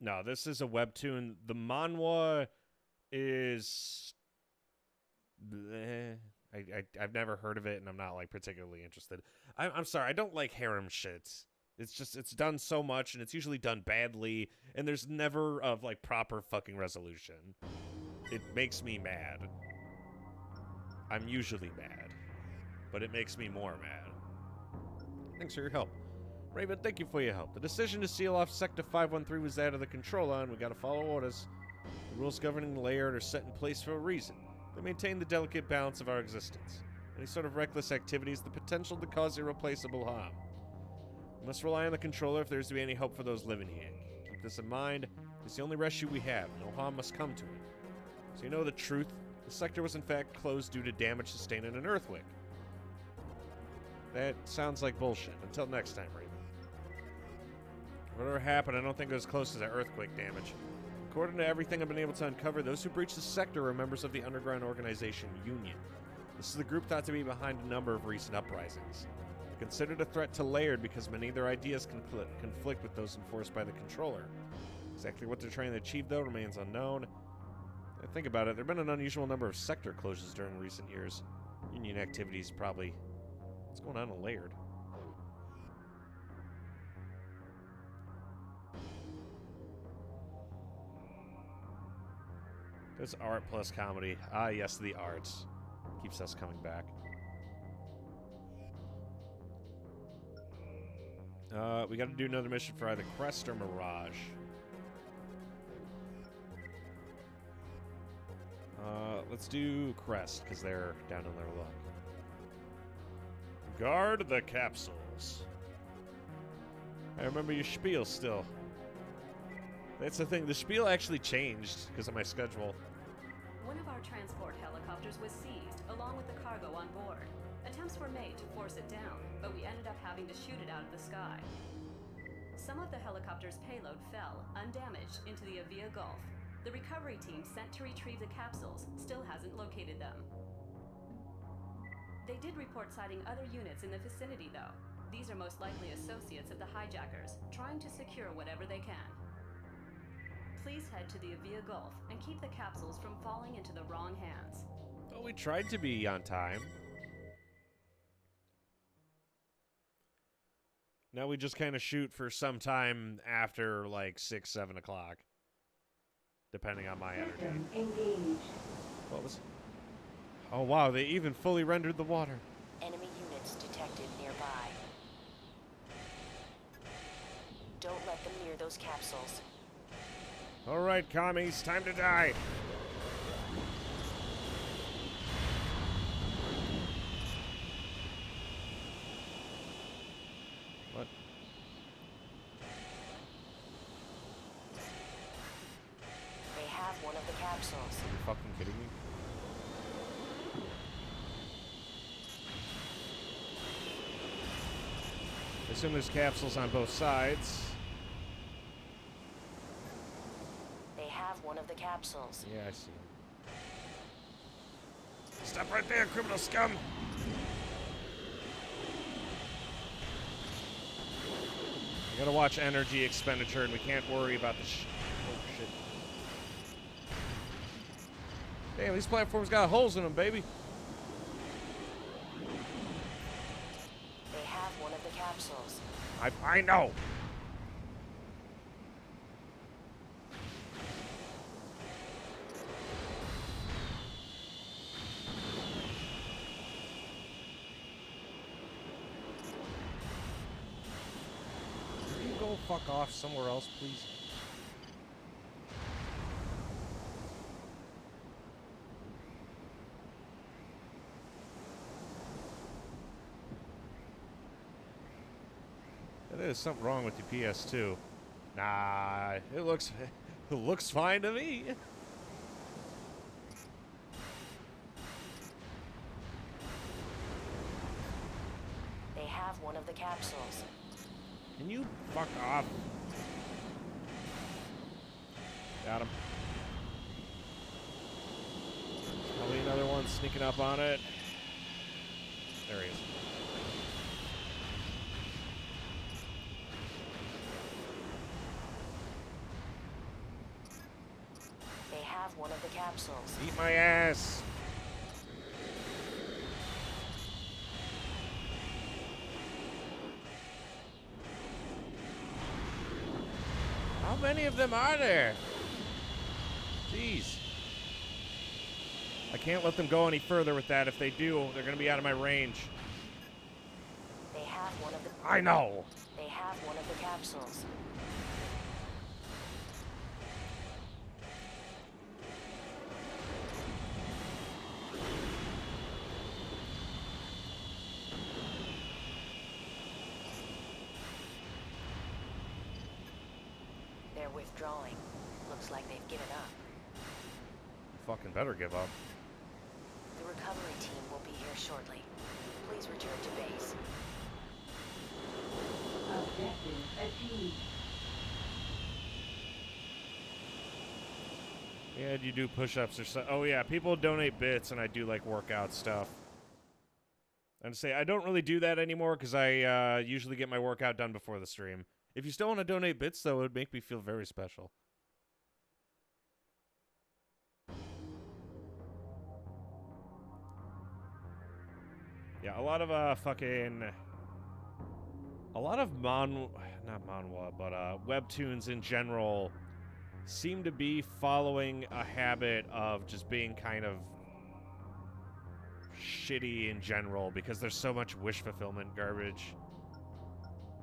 No, this is a webtoon. The manhwa is... bleh. I've never heard of it, and I'm not, like, particularly interested. I'm sorry, I don't like harem shit. It's just, it's done so much, and it's usually done badly, and there's never a, like, proper fucking resolution. It makes me mad. I'm usually mad. But it makes me more mad. Thanks for your help. Raven, thank you for your help. The decision to seal off Sector 513 was that of the controller, and we gotta follow orders. The rules governing the layout are set in place for a reason. They maintain the delicate balance of our existence. Any sort of reckless activity has the potential to cause irreplaceable harm. We must rely on the controller if there's to be any hope for those living here. Keep this in mind. It's the only rescue we have. No harm must come to it. So you know the truth. The sector was in fact closed due to damage sustained in an earthquake. That sounds like bullshit. Until next time, Raven. Whatever happened, I don't think it was close to that earthquake damage. According to everything I've been able to uncover, those who breached the sector are members of the underground organization Union. This is the group thought to be behind a number of recent uprisings. They're considered a threat to Laird because many of their ideas conflict with those enforced by the controller. Exactly what they're trying to achieve, though, remains unknown. Think about it, there have been an unusual number of sector closures during recent years. Union activities probably... What's going on in Laird? There's art plus comedy. Ah, yes, the arts. Keeps us coming back. We gotta do another mission for either Crest or Mirage. Let's do Crest, because they're down in their luck. Guard the capsules. I remember your spiel still. That's the thing. The spiel actually changed because of my schedule. One of our transport helicopters was seized, along with the cargo on board. Attempts were made to force it down, but we ended up having to shoot it out of the sky. Some of the helicopter's payload fell, undamaged, into the Avia Gulf. The recovery team sent to retrieve the capsules still hasn't located them. They did report sighting other units in the vicinity, though. These are most likely associates of the hijackers, trying to secure whatever they can. Please head to the Avia Gulf and keep the capsules from falling into the wrong hands. Well, we tried to be on time. Now we just kind of shoot for some time after like 6, 7 o'clock. Depending on my energy. System engaged. What was... Oh wow, they even fully rendered the water. Enemy units detected nearby. Don't let them near those capsules. Alright, commies, time to die. What? They have one of the capsules. Are you fucking kidding me? I assume there's capsules on both sides. They have one of the capsules. Yeah, I see. Stop right there, criminal scum! We gotta watch energy expenditure, and we can't worry about the oh, shit. Damn, these platforms got holes in them, baby. They have one of the capsules. I know. Can you go fuck off somewhere else, please? There's something wrong with the PS2. Nah, it looks fine to me. They have one of the capsules. Can you fuck off? Got him. Probably another one sneaking up on it. There he is. They have one of the capsules. Eat my ass. How many of them are there? Jeez. I can't let them go any further with that. If they do, they're going to be out of my range. They have one of the... I know. They have one of the capsules. They're withdrawing. Looks like they've given up. Fucking better give up. The recovery team will be here shortly. Please return to base. Objective achieved. Yeah, do you do push-ups or so? Oh yeah, people donate bits, and I do like workout stuff. And say I don't really do that anymore because I usually get my workout done before the stream. If you still want to donate bits, though, it would make me feel very special. Yeah, a lot of not manhwa, but webtoons in general seem to be following a habit of just being kind of shitty in general because there's so much wish fulfillment garbage.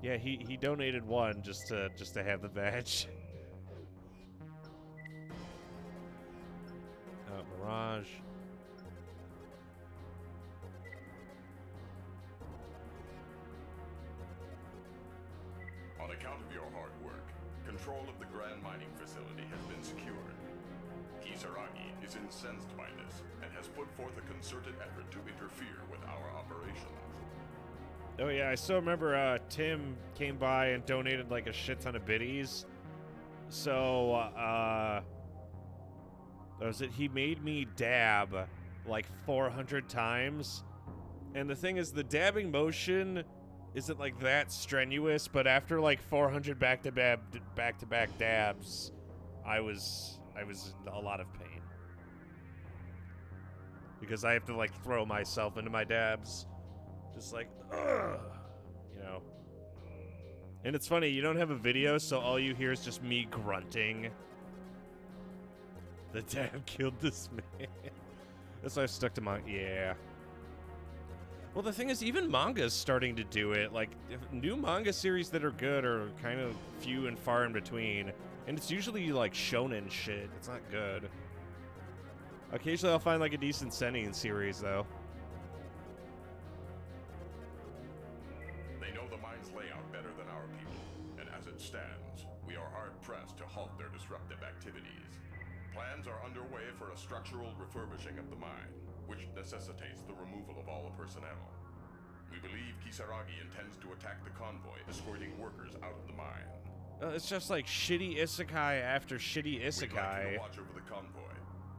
Yeah, he donated one just to have the badge. Mirage. On account of your hard work, Control of the Grand Mining Facility has been secured. Kisaragi is incensed by this and has put forth a concerted effort to interfere with our operations. Oh yeah, I still remember Tim came by and donated like a shit ton of biddies. So, that was it. He made me dab like 400 times. And the thing is, the dabbing motion isn't like that strenuous, but after like 400 back-to-back dabs, I was in a lot of pain. Because I have to like throw myself into my dabs. Just like, ugh, you know. And it's funny, you don't have a video, so all you hear is just me grunting. The dab killed this man. That's why I stuck to my, yeah. Well, the thing is, even manga's starting to do it. Like, new manga series that are good are kind of few and far in between. And it's usually, like, shonen shit. It's not good. Occasionally I'll find, like, a decent seinen series, though. They know the mine's layout better than our people, and as it stands, we are hard-pressed to halt their disruptive activities. Plans are underway for a structural refurbishing of the mine, which necessitates the removal of all personnel. We believe Kisaragi intends to attack the convoy escorting workers out of the mine. It's just like shitty isekai after shitty We'd like you isekai. to watch over the convoy.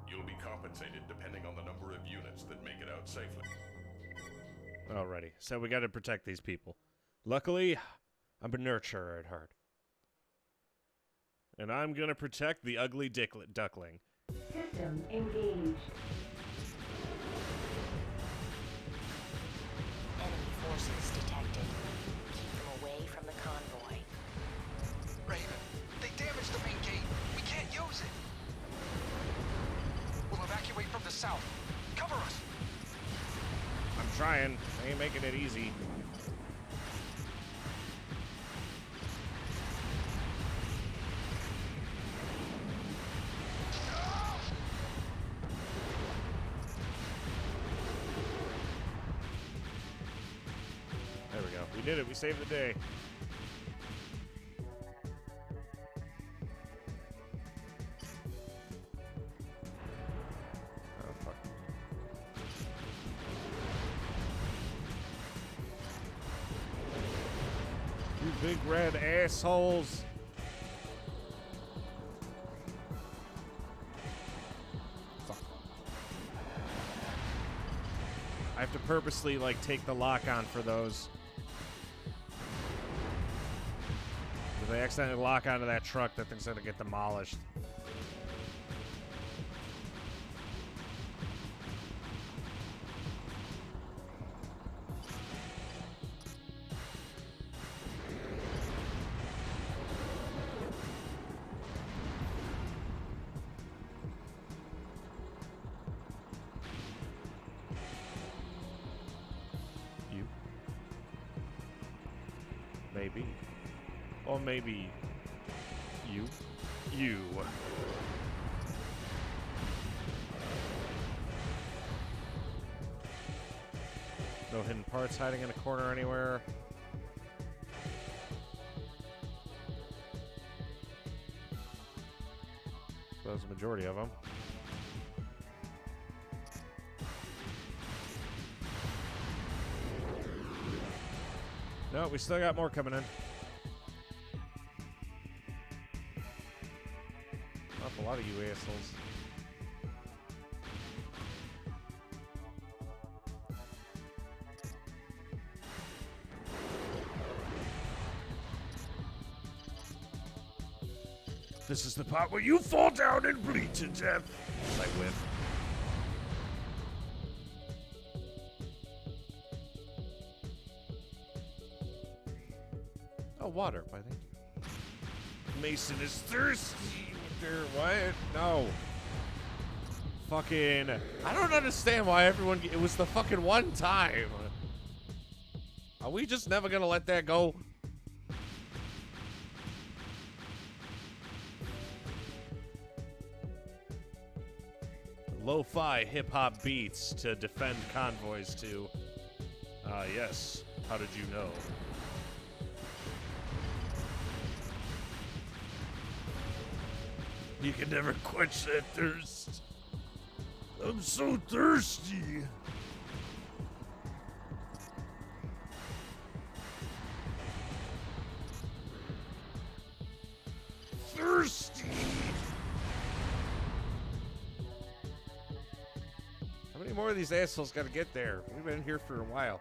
You'll be compensated depending on the number of units that make it out safely. Alrighty, so we gotta protect these people. Luckily, I'm a nurturer at heart. And I'm gonna protect the ugly duckling. System engaged. Enemy forces detected. Keep them away from the convoy. Raven, they damaged the main gate. We can't use it. We'll evacuate from the south. Cover us. I'm trying. I ain't making it easy. There we go. We did it. We saved the day. Oh, fuck. You big red assholes. Fuck. I have to purposely, like, take the lock on for those. If they accidentally lock onto that truck, that thing's gonna get demolished. You? Maybe. Or maybe you. You. No hidden parts hiding in a corner anywhere. That was the majority of them. No, we still got more coming in. A lot of you assholes. This is the part where you fall down and bleed to death. I win. Oh, water, I think. Mason is thirsty. What? No. Fucking... I don't understand why everyone... It was the fucking one time. Are we just never gonna let that go? Lo-fi hip-hop beats to defend convoys to... yes. How did you know? You can never quench that thirst. I'm so thirsty. Thirsty. How many more of these assholes gotta get there? We've been here for a while.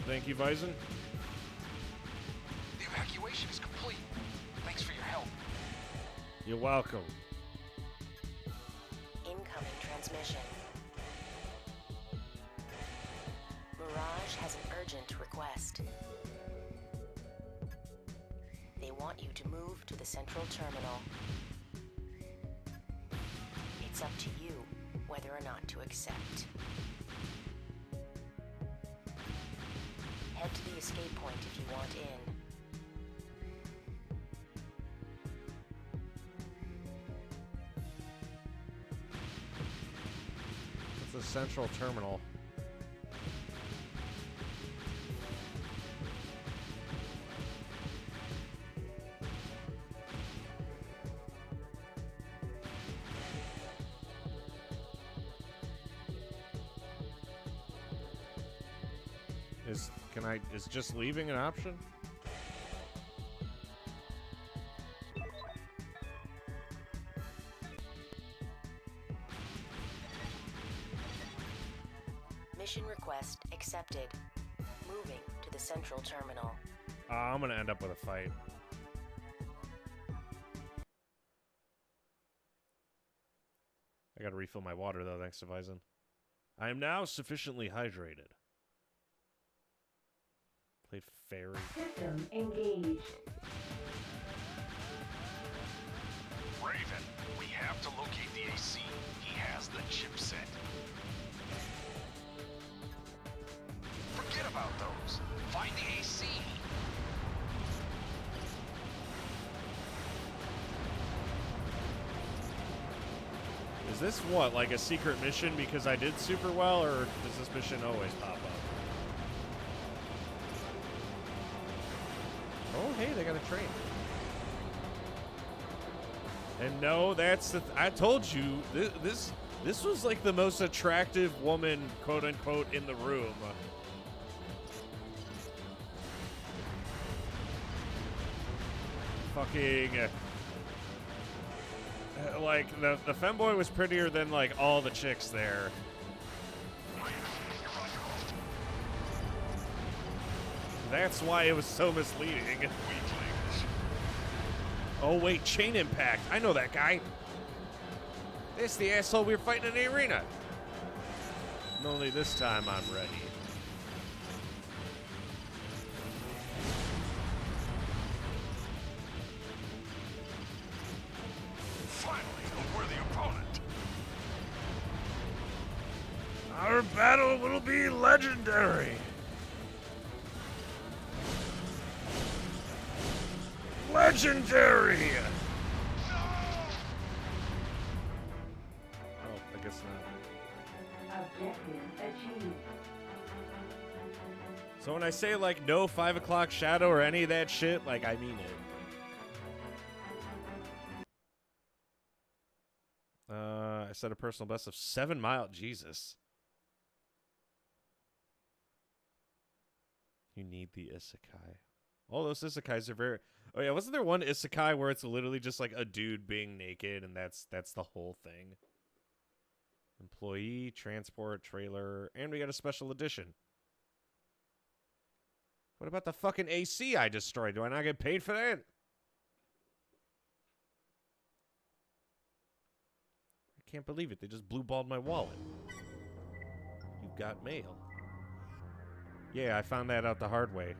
Thank you, Bison. The evacuation is complete. Thanks for your help. You're welcome. Incoming transmission. Mirage has an urgent request. They want you to move to the central terminal. It's up to you whether or not to accept. Head to the escape point if you want in. It's the central terminal. Is just leaving an option? Mission request accepted. Moving to the central terminal. I'm gonna end up with a fight. I gotta refill my water though, thanks to Bison. I am now sufficiently hydrated. Played fairy. System engaged. Raven, we have to locate the AC. He has the chipset. Forget about those. Find the AC. Is this what, like a secret mission because I did super well, or does this mission always pop up? Oh, hey, they got a train. And no, that's the... I told you, this was like the most attractive woman, quote-unquote, in the room. Fucking... like, the femboy was prettier than, like, all the chicks there. That's why it was so misleading. Oh, wait, Chain Impact. I know that guy. It's the asshole we were fighting in the arena. And only this time I'm ready. Finally, a worthy opponent. Our battle will be legendary. Legendary! Oh, I guess not. Objective achieved. So when I say, like, no 5 o'clock shadow or any of that shit, like, I mean it. I set a personal best of 7 mile. Jesus. You need the isekai. All those isekais are very... Oh, yeah, wasn't there one isekai where it's literally just, like, a dude being naked, and that's the whole thing? Employee, transport, trailer, and we got a special edition. What about the fucking AC I destroyed? Do I not get paid for that? I can't believe it. They just blue-balled my wallet. You got mail. Yeah, I found that out the hard way.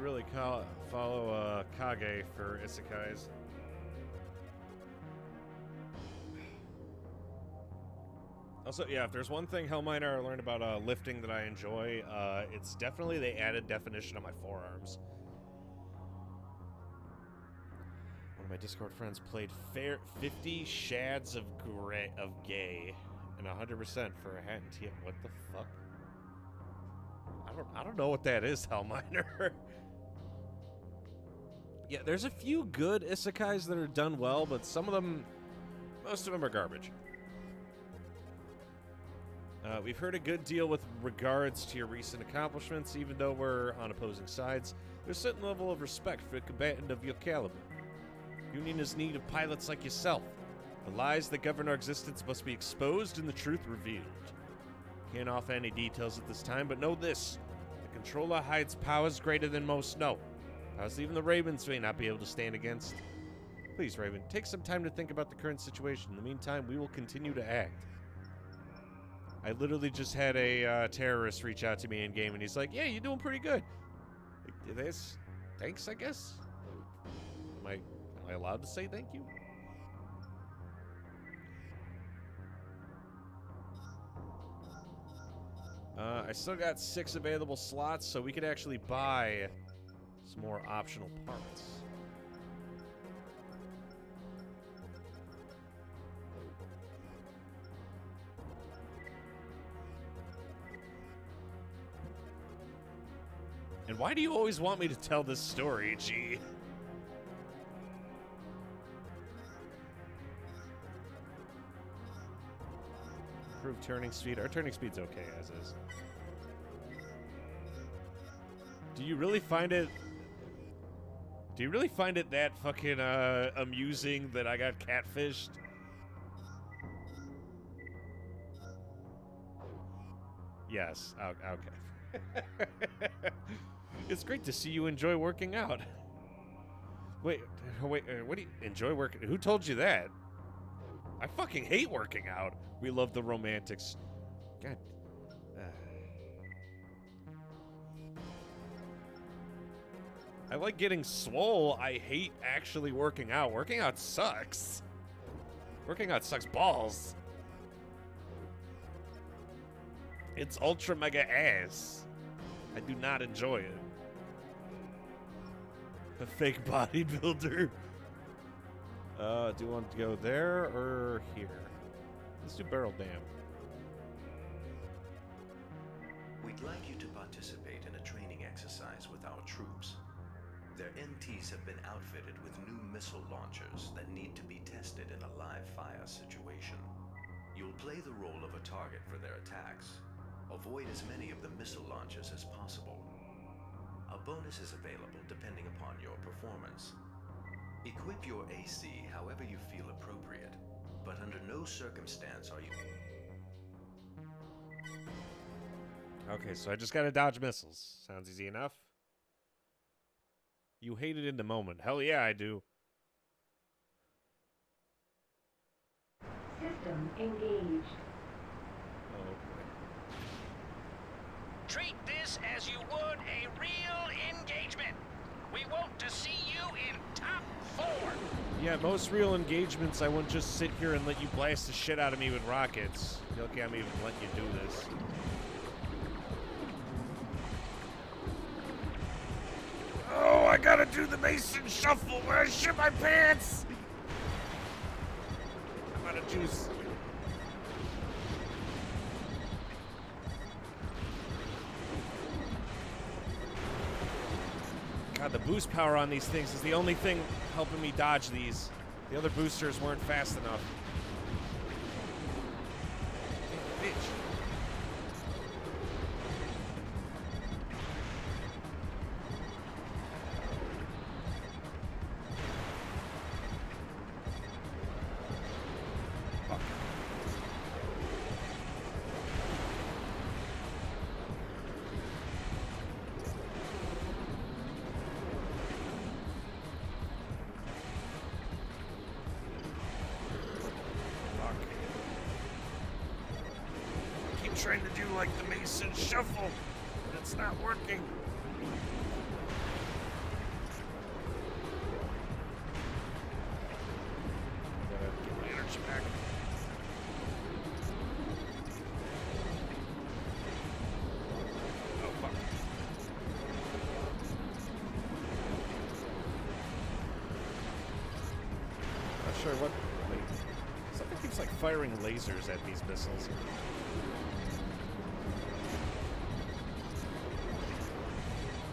really follow Kage for isekais. Also, yeah, if there's one thing Hellminer I learned about lifting that I enjoy, it's definitely the added definition on my forearms. One of my Discord friends played 50 shads of gay and 100% for a hat and tee. What the fuck? I don't know what that is, Hellminer. Yeah, there's a few good isekais that are done well, but most of them are garbage. We've heard a good deal with regards to your recent accomplishments, even though we're on opposing sides. There's a certain level of respect for a combatant of your caliber. Union is in need of pilots like yourself. The lies that govern our existence must be exposed and the truth revealed. Can't offer any details at this time, but know this. The Controller hides powers greater than most know. Powers even the Ravens may not be able to stand against. Please, Raven, take some time to think about the current situation. In the meantime, we will continue to act. I literally just had a terrorist reach out to me in game, and he's like, "Yeah, you're doing pretty good." Thanks, I guess. Am I allowed to say thank you? I still got 6 available slots, so we could actually buy some more optional parts. And why do you always want me to tell this story, G? Improved turning speed. Our turning speed's okay as is. Do you really find it that fucking amusing that I got catfished? Yes. Okay. It's great to see you enjoy working out. Wait, what do you enjoy working? Who told you that? I fucking hate working out. We love the romantics. God. I like getting swole. I hate actually working out. Working out sucks. Working out sucks balls. It's ultra mega ass. I do not enjoy it. A fake bodybuilder. Do you want to go there or here? Let's do Barrel Dam. We'd like you to participate in a training exercise with our troops. Their MTs have been outfitted with new missile launchers that need to be tested in a live fire situation. You'll play the role of a target for their attacks. Avoid as many of the missile launches as possible. A bonus is available depending upon your performance. Equip your AC however you feel appropriate, but under no circumstance are you... Okay, so I just gotta dodge missiles. Sounds easy enough. You hate it in the moment. Hell yeah, I do. System engaged. Oh, Treat this as you would a real engagement. We want to see you in top 4. yeah, most real engagements, I wouldn't just sit here and let you blast the shit out of me with rockets. You're lucky I'm even letting you do this. Oh, I gotta do the Mason shuffle where I shit my pants! I'm out of juice. God, the boost power on these things is the only thing helping me dodge these. The other boosters weren't fast enough. Damn, bitch. Fuck. Trying to do like the Mason shuffle, but it's not working. sure what. Like, something keeps like firing lasers at these missiles.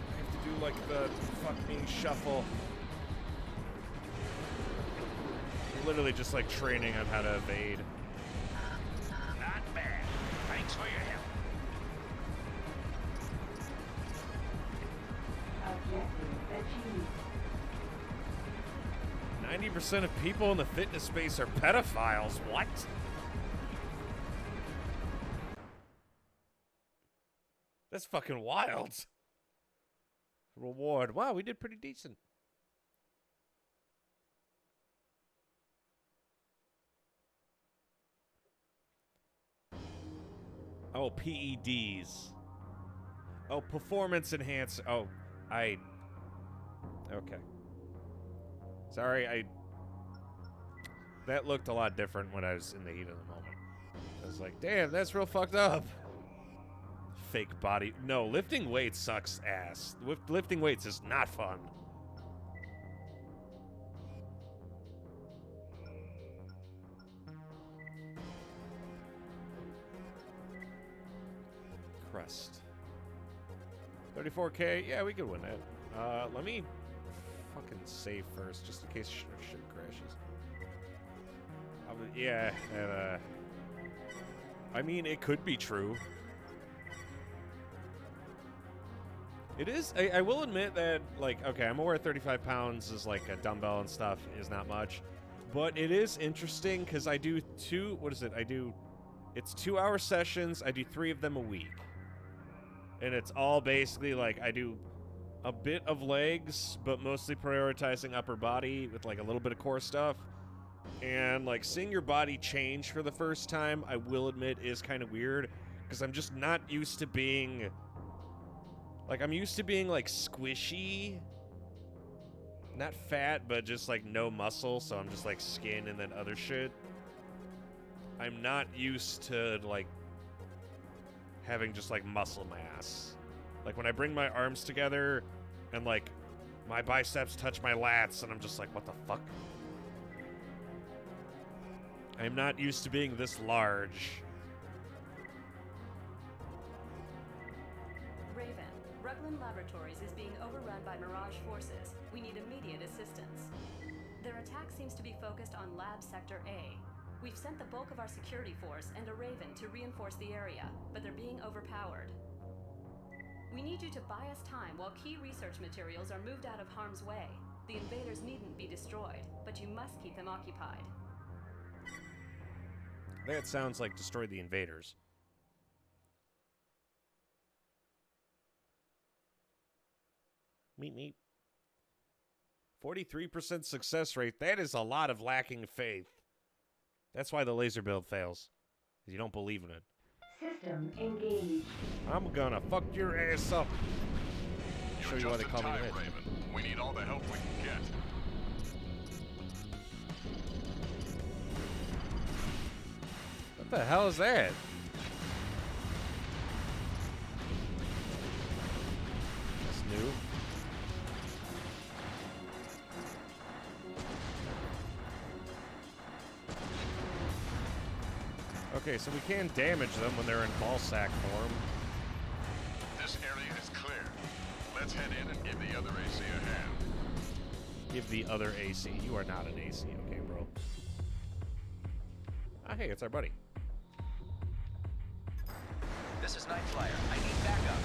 I have to do like the fuck me shuffle. Literally just like training on how to evade. Not bad. Thanks for your help. Objective achieved. 90% of people in the fitness space are pedophiles. What? That's fucking wild. Reward. Wow, we did pretty decent. Oh, PEDs. Oh, performance enhance. Oh, okay. Sorry, that looked a lot different when I was in the heat of the moment. I was like, damn, that's real fucked up. Fake body. No, lifting weights sucks ass. Lifting weights is not fun. Crest. 34K. Yeah, we could win that. Let me fucking save first, just in case shit crashes. Yeah, and, I mean, it could be true. It is. I will admit that, like, okay, I'm aware 35 pounds is like a dumbbell and stuff is not much, but it is interesting because I do it's 2-hour sessions. I do 3 of them a week. And it's all basically like I do a bit of legs, but mostly prioritizing upper body with like a little bit of core stuff. And like seeing your body change for the first time, I will admit, is kind of weird because I'm just not used to being like, I'm used to being like squishy, not fat, but just like no muscle. So I'm just like skin and then other shit. I'm not used to like having just like muscle mass. Like when I bring my arms together and like my biceps touch my lats and I'm just like, what the fuck? I'm not used to being this large. Raven, Rugland Laboratories is being overrun by Mirage forces. We need immediate assistance. Their attack seems to be focused on Lab Sector A. We've sent the bulk of our security force and a Raven to reinforce the area, but they're being overpowered. We need you to buy us time while key research materials are moved out of harm's way. The invaders needn't be destroyed, but you must keep them occupied. That sounds like destroy the invaders. Meet me. 43% success rate. That is a lot of lacking faith. That's why the laser build fails. Because you don't believe in it. System engaged. I'm gonna fuck your ass up. Show you why they call me time, Mitch. Raven. We need all the help we can get. What the hell is that? That's new. Okay, so we can damage them when they're in ball sack form. This area is clear. Let's head in and give the other AC a hand. Give the other AC. You are not an AC, okay, bro? Ah, hey, it's our buddy. This is Night Flyer. I need backup.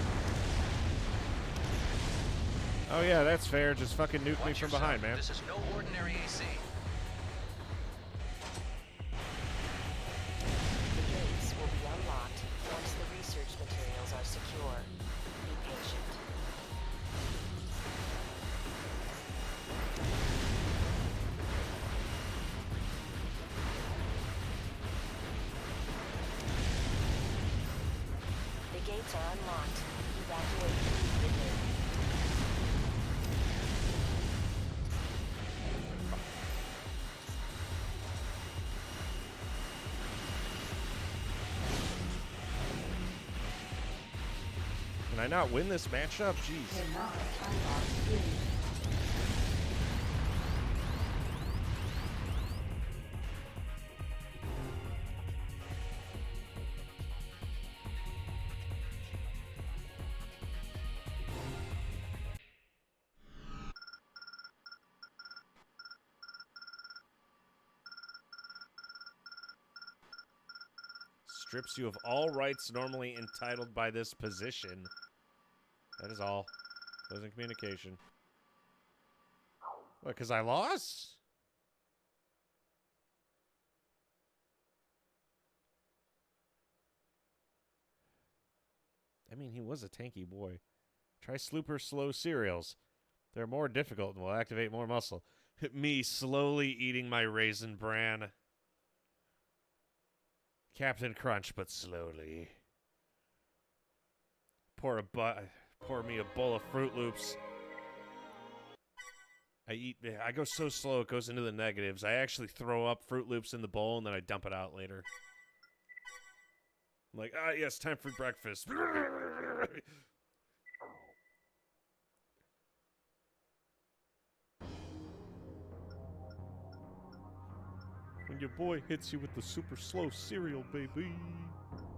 Oh yeah, that's fair. Just fucking nuke me Watch from yourself. behind, man. This is no ordinary AC. The gates will be unlocked once the research materials are secure. Be patient. The gates are unlocked. Evacuate immediately. Can I not win this matchup? Jeez. Cannot unlock gate. strips you of all rights normally entitled by this position. That is all. Closing communication. What, because I lost? I mean, he was a tanky boy. Try Slooper Slow cereals. They're more difficult and will activate more muscle. Me slowly eating my Raisin Bran. Captain Crunch, but slowly. Pour me a bowl of Fruit Loops. I go so slow it goes into the negatives. I actually throw up Fruit Loops in the bowl and then I dump it out later. I'm like, ah, yes, time for breakfast. When your boy hits you with the super slow cereal, baby.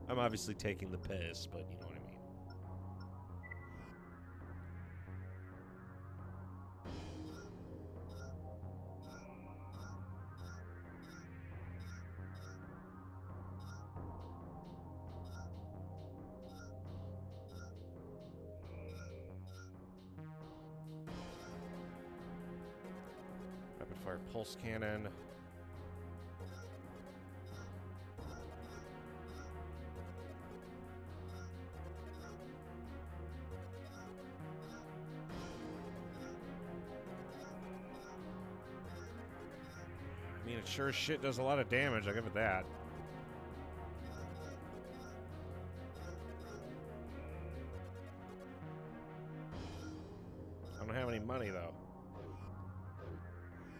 I'm obviously taking the piss, but you know what I mean. Rapid fire pulse cannon. I mean, it sure as shit does a lot of damage, I'll give it that. I don't have any money, though.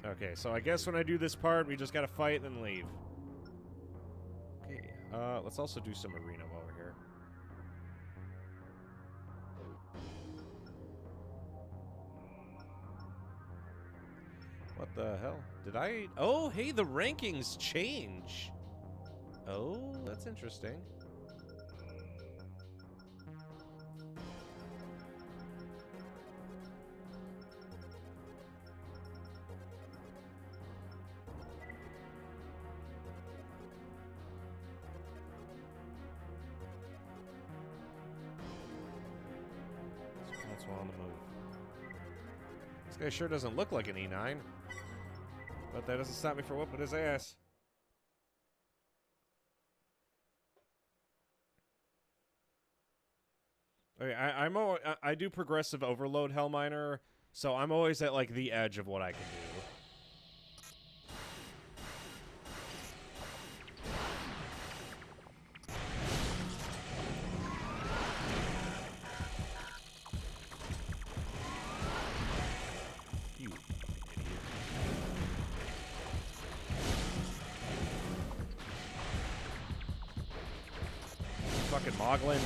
Okay, so I guess when I do this part, we just gotta fight and then leave. Okay, let's also do some arena while we're here. What the hell? Did I... Oh, hey, the rankings change. Oh, that's interesting. That's well on the move. This guy sure doesn't look like an E9. But that doesn't stop me from whooping his ass. Okay, I do progressive overload Hellminer, so I'm always at like the edge of what I can do. Fucking Moglin.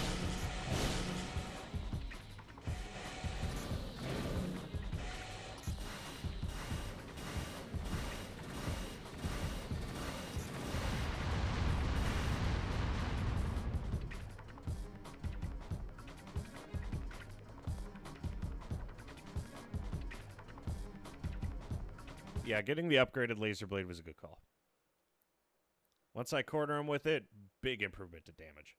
Yeah, getting the upgraded laser blade was a good call. Once I corner him with it, big improvement to damage.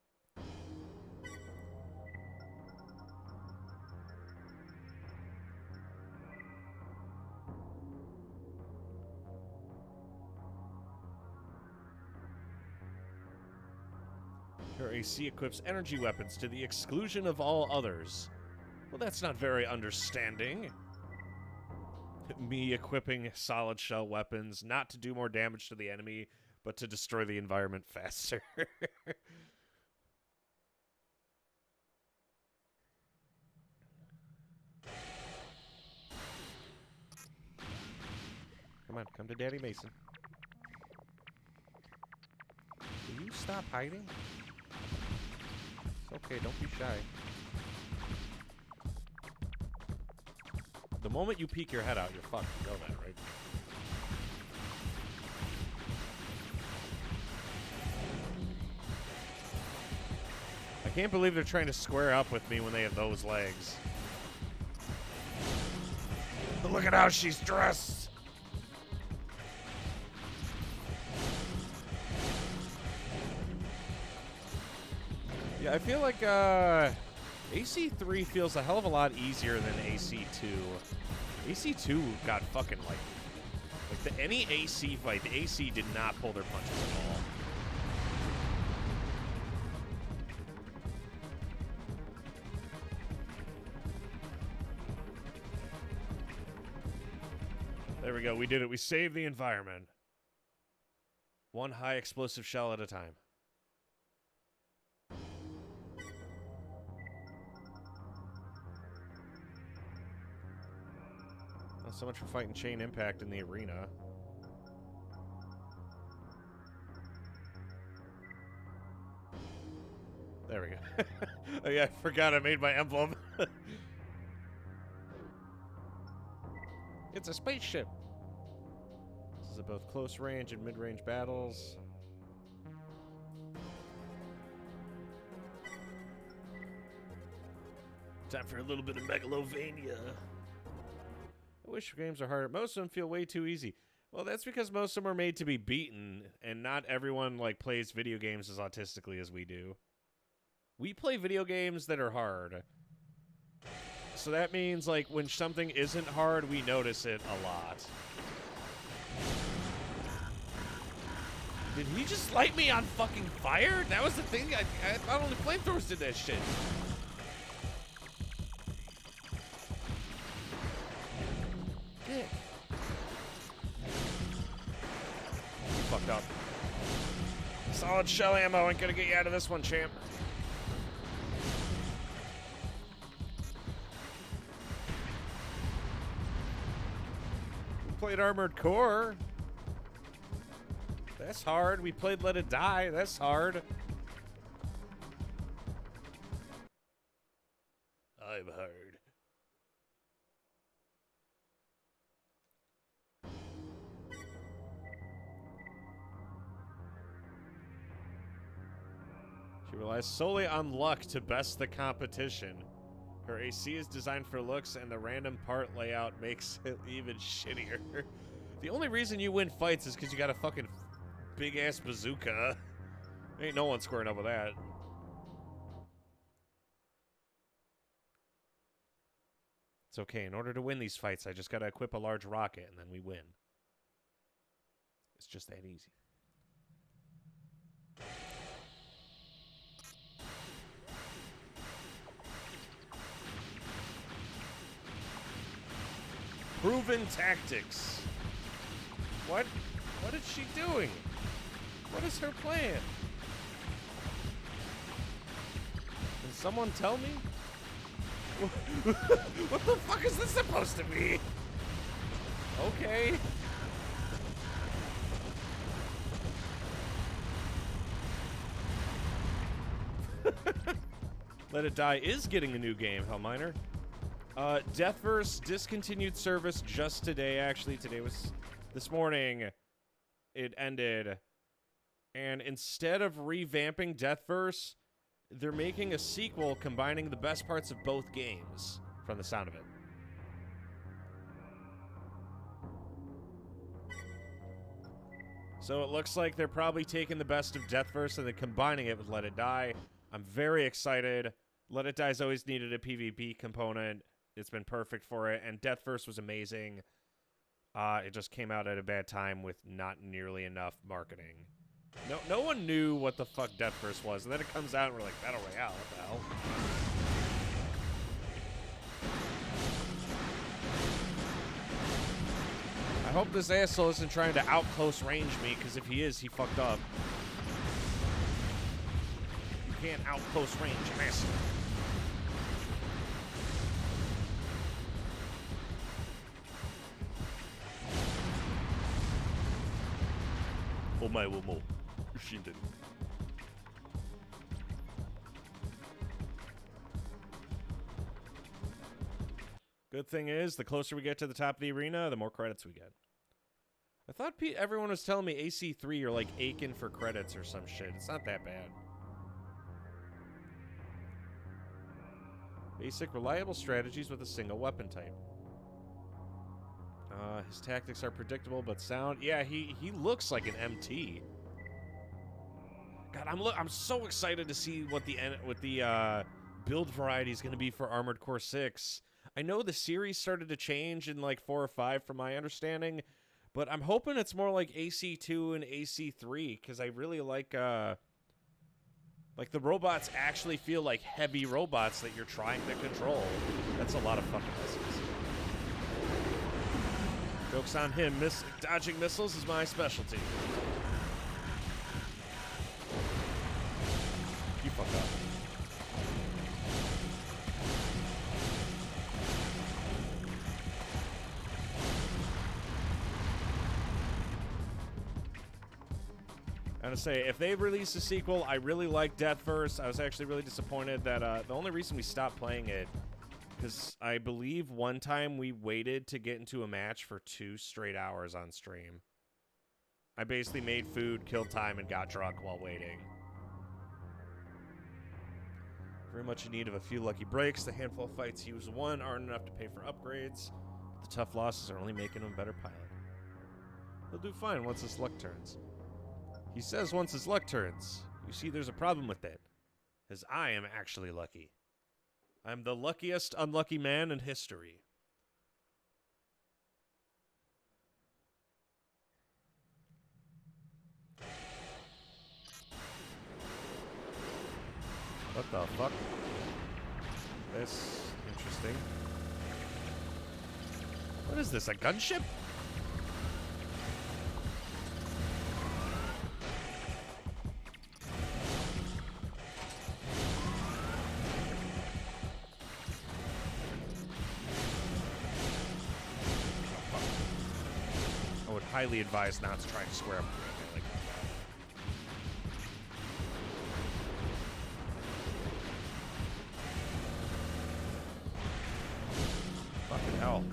Your AC equips energy weapons to the exclusion of all others. Well, that's not very understanding. Me equipping solid shell weapons, not to do more damage to the enemy, but to destroy the environment faster. Come on, come to Daddy Mason. Will you stop hiding? It's okay, don't be shy. The moment you peek your head out, you're fucked. You know that, right? I can't believe they're trying to square up with me when they have those legs. But look at how she's dressed! Yeah, I feel like AC3 feels a hell of a lot easier than AC2. AC2 got fucking like any AC fight, the AC did not pull their punches at all. There we go. We did it. We saved the environment. One high explosive shell at a time. Not so much for fighting Chain Impact in the arena. There we go. Oh yeah, I forgot I made my emblem. It's a spaceship. This is both close range and mid-range battles. Time for a little bit of Megalovania. I wish games are harder. Most of them feel way too easy. Well, that's because most of them are made to be beaten, and not everyone like plays video games as autistically as we do. We play video games that are hard. So that means, like, when something isn't hard, we notice it a lot. Did he just light me on fucking fire? That was the thing? I thought only flamethrowers did that shit. Dick. You fucked up. Solid shell ammo ain't gonna get you out of this one, champ. Played Armored Core. That's hard. We played Let It Die. That's hard. I'm hard. She relies solely on luck to best the competition. Her AC is designed for looks, and the random part layout makes it even shittier. The only reason you win fights is because you got a fucking big-ass bazooka. Ain't no one squaring up with that. It's okay. In order to win these fights, I just gotta equip a large rocket, and then we win. It's just that easy. Proven tactics. What is she doing? What is her plan? Can someone tell me? What the fuck is this supposed to be? Okay. Let It Die is getting a new game, Hellminer. Deathverse discontinued service just today, actually. Today was... This morning, it ended. And instead of revamping Deathverse, they're making a sequel combining the best parts of both games, from the sound of it. So it looks like they're probably taking the best of Deathverse and then combining it with Let It Die. I'm very excited. Let It Die's always needed a PvP component. It's been perfect for it, and Deathverse was amazing. It just came out at a bad time with not nearly enough marketing. No one knew what the fuck Deathverse was, and then it comes out and we're like, Battle Royale, what the hell? I hope this asshole isn't trying to out-close range me, because if he is, he fucked up. You can't out-close range an asshole. Omae wo mou shinderu. Good thing is, the closer we get to the top of the arena, the more credits we get. I thought everyone was telling me AC3 are like aching for credits or some shit. It's not that bad. Basic, reliable strategies with a single weapon type. His tactics are predictable but sound. Yeah, he looks like an MT. God, I'm so excited to see what the build variety is going to be for Armored Core 6. I know the series started to change in like 4 or 5 from my understanding, but I'm hoping it's more like AC2 and AC3 because I really like the robots actually feel like heavy robots that you're trying to control. That's a lot of fucking missiles. Joke's on him. Dodging missiles is my specialty. You fuck up. I'm gonna say, if they release a sequel, I really like Deathverse. I was actually really disappointed that the only reason we stopped playing it, because I believe one time we waited to get into a match for 2 straight hours on stream. I basically made food, killed time, and got drunk while waiting. Very much in need of a few lucky breaks. The handful of fights he was won aren't enough to pay for upgrades. But the tough losses are only making him a better pilot. He'll do fine once his luck turns. He says once his luck turns. You see, there's a problem with it. As I am actually lucky. I'm the luckiest unlucky man in history. What the fuck? This interesting. What is this, a gunship? I would highly advise not to try to square up with me like that. Fucking hell.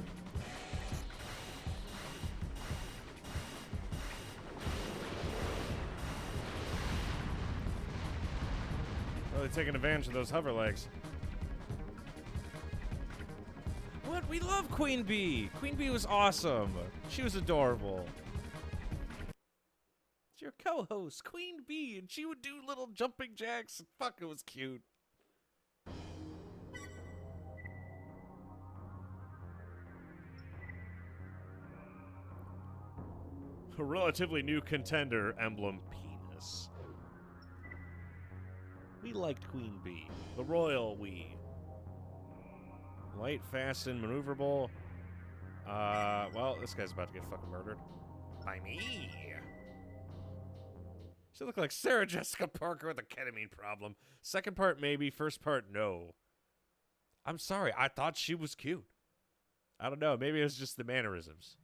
Really taking advantage of those hover legs. What? We love Queen Bee! Queen Bee was awesome! She was adorable. It's your co-host, Queen Bee, and she would do little jumping jacks. Fuck, it was cute. A relatively new contender, Emblem Penis. We liked Queen Bee. The royal we. Light, fast, and maneuverable. Well, this guy's about to get fucking murdered. By me. She looked like Sarah Jessica Parker with a ketamine problem. Second part, maybe. First part, no. I'm sorry. I thought she was cute. I don't know. Maybe it was just the mannerisms.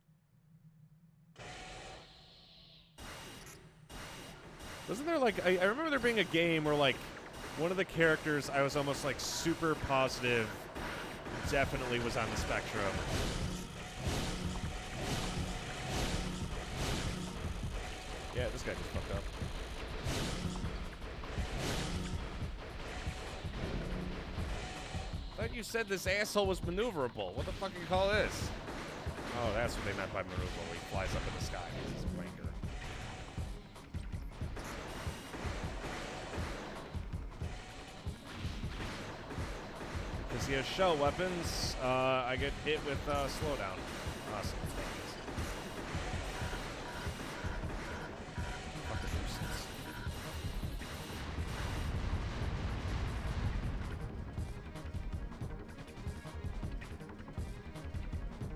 Wasn't there, like... I remember there being a game where, like, one of the characters I was almost, like, super positive definitely was on the spectrum. Yeah, this guy just fucked up. I thought you said this asshole was maneuverable. What the fuck do you call this? Oh, that's what they meant by maneuverable, where he flies up in the sky. This is a wanker. Because he has shell weapons, I get hit with slowdown. Awesome.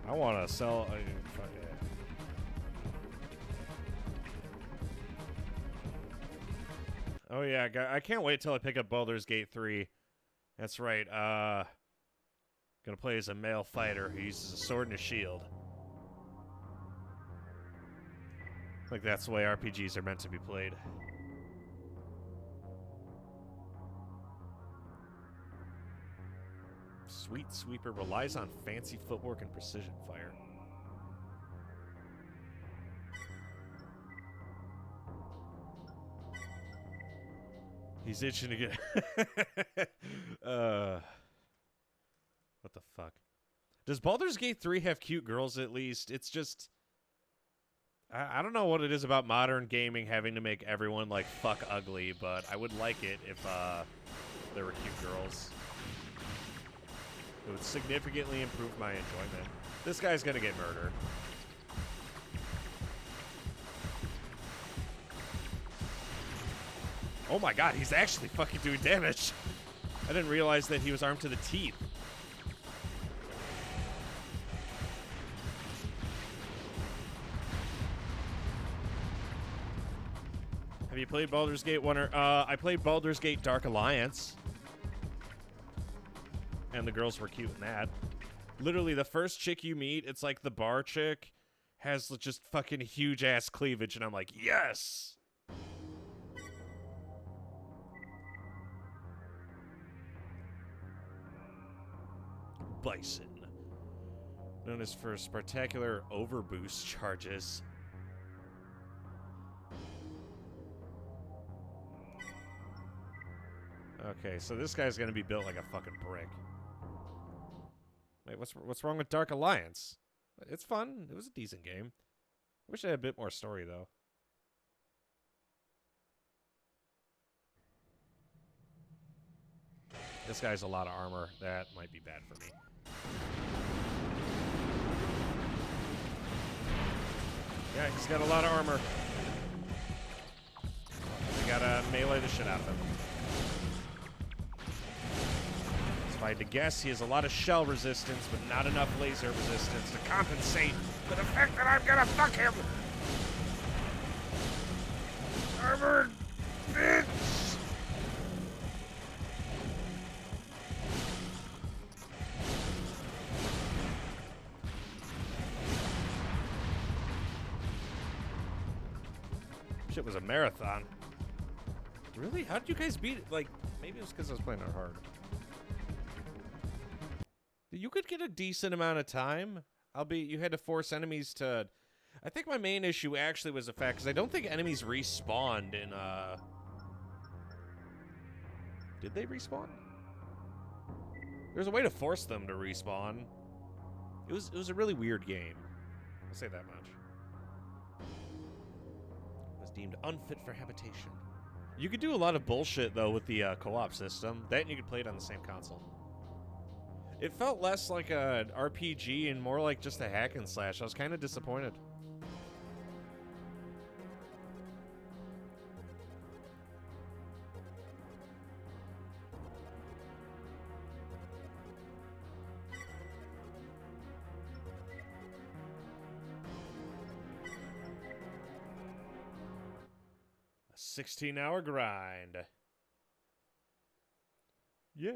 I want to sell. Fuck yeah. Oh yeah, I can't wait till I pick up Baldur's Gate 3. That's right. Gonna play as a male fighter who uses a sword and a shield. Like that's the way RPGs are meant to be played. Sweet Sweeper relies on fancy footwork and precision fire. He's itching to get... what the fuck? Does Baldur's Gate 3 have cute girls at least? It's just... I don't know what it is about modern gaming having to make everyone, like, fuck ugly, but I would like it if, there were cute girls. It would significantly improve my enjoyment. This guy's gonna get murdered. Oh my god, he's actually fucking doing damage. I didn't realize that he was armed to the teeth. Have you played Baldur's Gate 1 or... I played Baldur's Gate Dark Alliance. And the girls were cute in that. Literally, the first chick you meet, it's like the bar chick, has just fucking huge-ass cleavage, and I'm like, yes! Bison. Known as for spectacular overboost charges. Okay, so this guy's gonna be built like a fucking brick. Wait, what's wrong with Dark Alliance? It's fun. It was a decent game. I wish I had a bit more story, though. This guy's a lot of armor. That might be bad for me. Yeah, he's got a lot of armor. We gotta melee the shit out of him. If I had to guess, he has a lot of shell resistance, but not enough laser resistance to compensate for the fact that I'm gonna fuck him! Armored bitch! Shit was a marathon. Really? How did you guys beat it? Like, maybe it was because I was playing it hard. You could get a decent amount of time. Albeit you had to force enemies to... I think my main issue actually was the fact, because I don't think enemies respawned in, Did they respawn? There's a way to force them to respawn. It was a really weird game. I'll say that much. Was deemed unfit for habitation. You could do a lot of bullshit, though, with the co-op system. That and you could play it on the same console. It felt less like an RPG and more like just a hack and slash. I was kind of disappointed. A 16-hour grind. Yeah.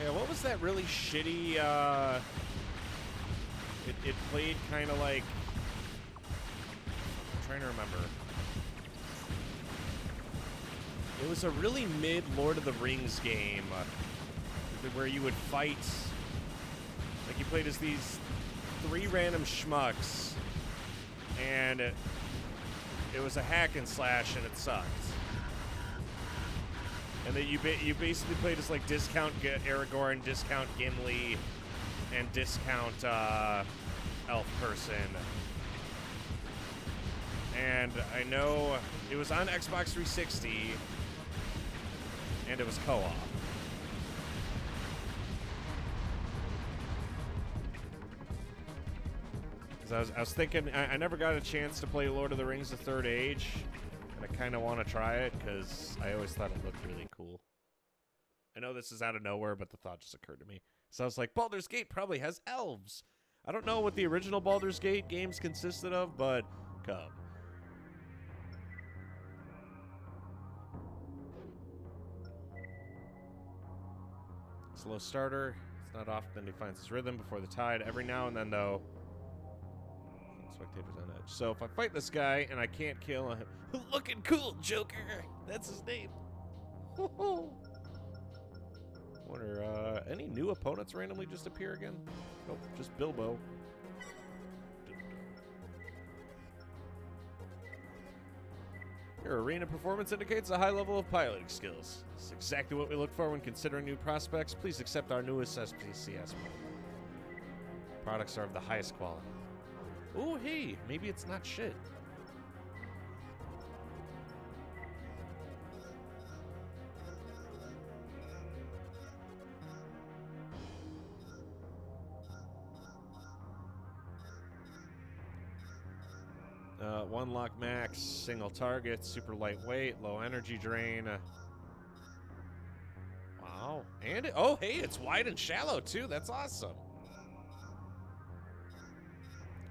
Yeah, what was that really shitty, it played kind of like... I'm trying to remember. It was a really mid Lord of the Rings game where you would fight... Like, you played as these 3 random schmucks, and it was a hack and slash, and it sucked. And then you basically played as, like, discount Aragorn, discount Gimli, and discount elf person. And I know it was on Xbox 360, and it was co-op. Because I was thinking, I never got a chance to play Lord of the Rings: The Third Age. I kind of want to try it because I always thought it looked really cool. I know this is out of nowhere, but the thought just occurred to me. So I was like, Baldur's Gate probably has elves. I don't know what the original Baldur's Gate games consisted of, but come. Slow starter. It's not often he finds his rhythm before the tide. Every now and then, though, spectators on edge. So if I fight this guy and I can't kill him, looking cool, Joker. That's his name. Wonder, any new opponents randomly just appear again? Nope, just Bilbo. Your arena performance indicates a high level of piloting skills. It's exactly what we look for when considering new prospects. Please accept our newest SPCS. Products are of the highest quality. Oh, hey, maybe it's not shit. One lock max, single target, super lightweight, low energy drain. Wow. And oh, hey, it's wide and shallow too. That's awesome.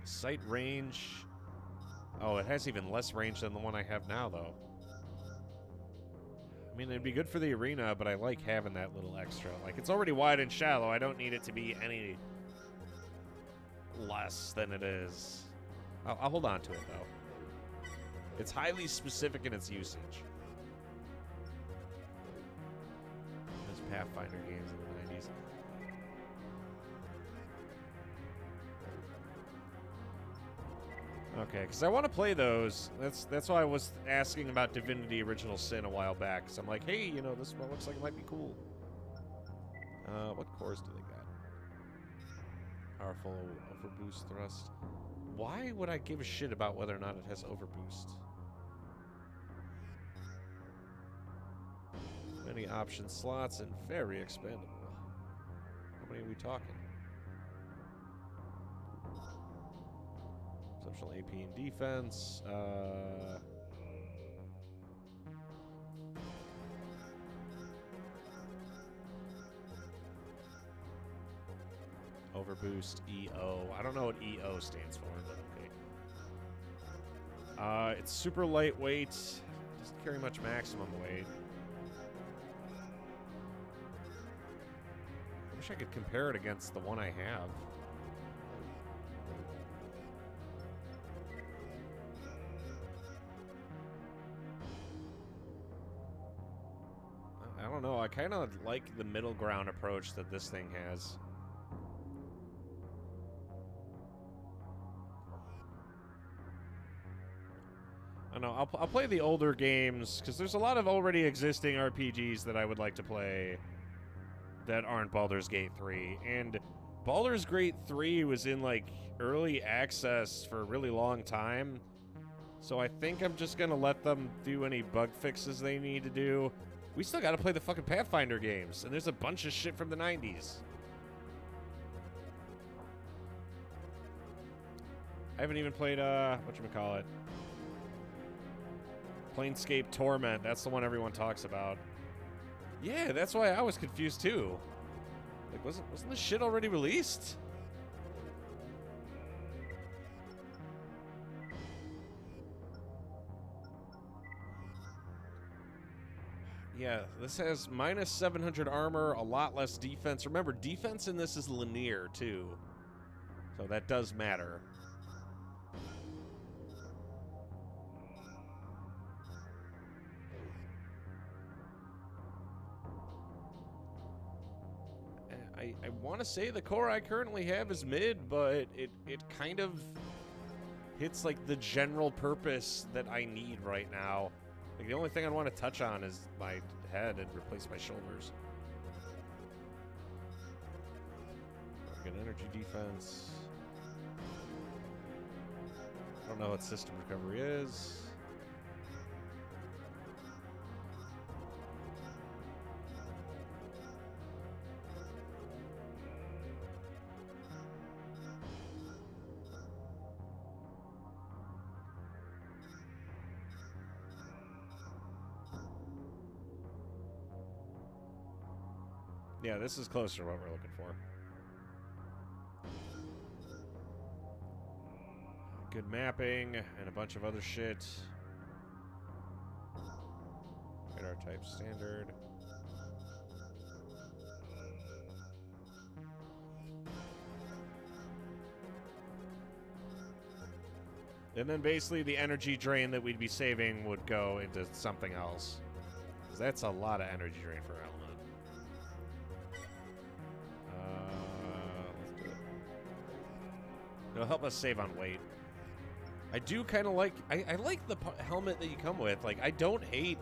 Sight range. Oh, it has even less range than the one I have now, though. I mean, it'd be good for the arena, but I like having that little extra. Like, it's already wide and shallow. I don't need it to be any less than it is. I'll hold on to it, though. It's highly specific in its usage. Those Pathfinder games in the 90s. Okay, because I want to play those. That's why I was asking about Divinity Original Sin a while back. Because I'm like, hey, you know, this one looks like it might be cool. What cores do they got? Powerful overboost thrust. Why would I give a shit about whether or not it has overboost? Many option slots and very expandable. How many are we talking? Exceptional AP and defense. Overboost, EO. I don't know what EO stands for, but okay. It's super lightweight. Doesn't carry much maximum weight. I wish I could compare it against the one I have. I don't know. I kind of like the middle ground approach that this thing has. I don't know. I'll play the older games because there's a lot of already existing RPGs that I would like to play that aren't Baldur's Gate 3. And Baldur's Gate 3 was in like early access for a really long time. So I think I'm just going to let them do any bug fixes they need to do. We still got to play the fucking Pathfinder games. And there's a bunch of shit from the 90s. I haven't even played, whatchamacallit? Planescape Torment. That's the one everyone talks about. Yeah, that's why I was confused too. Like, wasn't this shit already released? Yeah, this has minus 700 armor, a lot less defense. Remember, defense in this is linear too, so that does matter. I want to say the core I currently have is mid, but it kind of hits like the general purpose that I need right now. Like, the only thing I want to touch on is my head and replace my shoulders. Good energy defense. I don't know what system recovery is. Yeah, this is closer to what we're looking for. Good mapping and a bunch of other shit. Radar type standard. And then basically the energy drain that we'd be saving would go into something else. Because that's a lot of energy drain for an element. Let's do it. It'll help us save on weight. I do kind of like, I like the helmet that you come with. Like, I don't hate,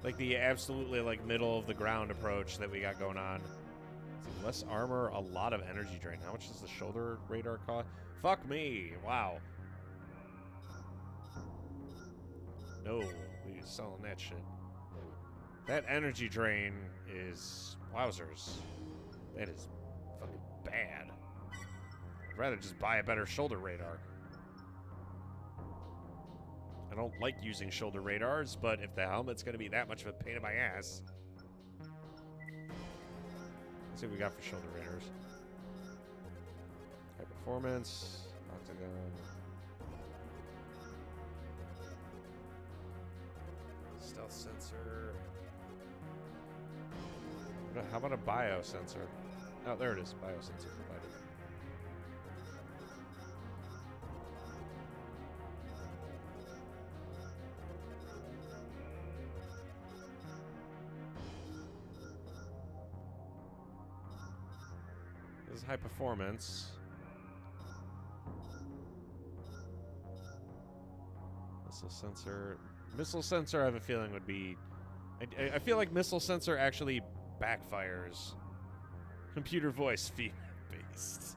like, the absolutely, like, middle of the ground approach that we got going on. Let's see, less armor, a lot of energy drain. How much does the shoulder radar cost? Fuck me. Wow. No, we selling that shit. That energy drain is wowzers. That is fucking bad. I'd rather just buy a better shoulder radar. I don't like using shoulder radars, but if the helmet's going to be that much of a pain in my ass... Let's see what we got for shoulder radars. High performance, octagon. Stealth sensor. How about a biosensor? Oh, there it is. Biosensor provided. This is high performance. Missile sensor. Missile sensor, I have a feeling, would be... I feel like missile sensor actually backfires. Computer voice based.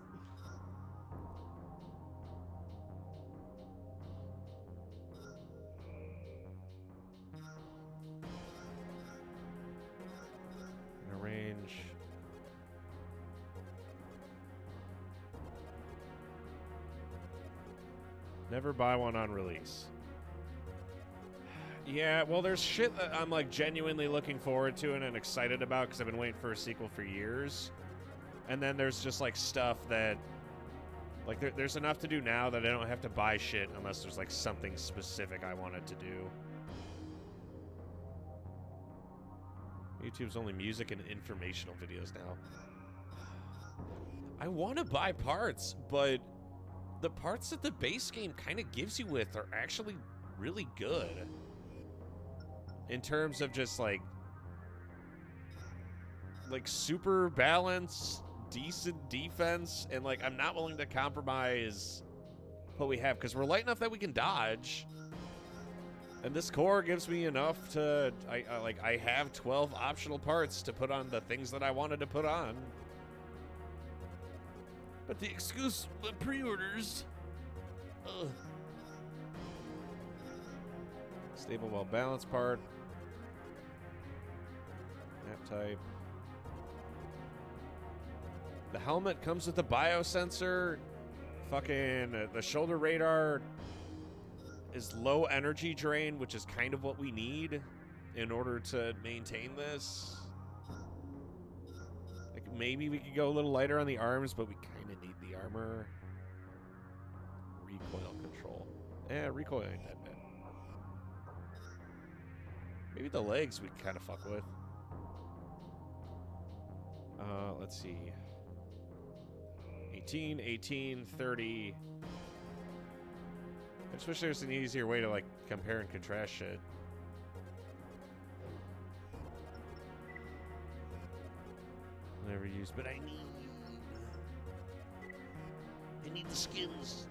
In range. Never buy one on release. Yeah, well, there's shit that I'm, like, genuinely looking forward to and excited about because I've been waiting for a sequel for years. And then there's just, like, stuff that... Like, there's enough to do now that I don't have to buy shit unless there's, like, something specific I wanted to do. YouTube's only music and informational videos now. I want to buy parts, but the parts that the base game kind of gives you with are actually really good. In terms of just, like super balance, decent defense, and, like, I'm not willing to compromise what we have, because we're light enough that we can dodge. And this core gives me enough to, I have 12 optional parts to put on the things that I wanted to put on. But the excuse, the pre-orders... Ugh. Stable, well-balanced part. Map type. The helmet comes with a biosensor. Fucking the shoulder radar is low energy drain, which is kind of what we need in order to maintain this. Like, maybe we could go a little lighter on the arms, but we kind of need the armor. Recoil control. Yeah, recoil ain't that bad. Maybe the legs we kind of fuck with. Let's see. 18, 18, 30. I just wish there was an easier way to, like, compare and contrast shit. Never used, but I need the skins.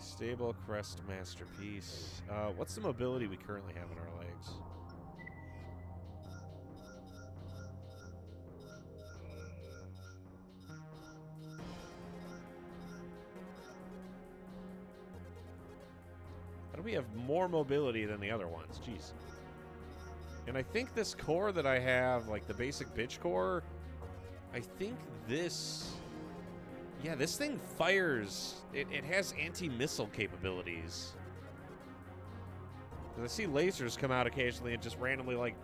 Stable crest masterpiece. What's the mobility we currently have in our legs? How do we have more mobility than the other ones? Jeez. And I think this core that I have, like the basic bitch core, I think this... Yeah, this thing fires. It has anti-missile capabilities. 'Cause I see lasers come out occasionally and just randomly, like,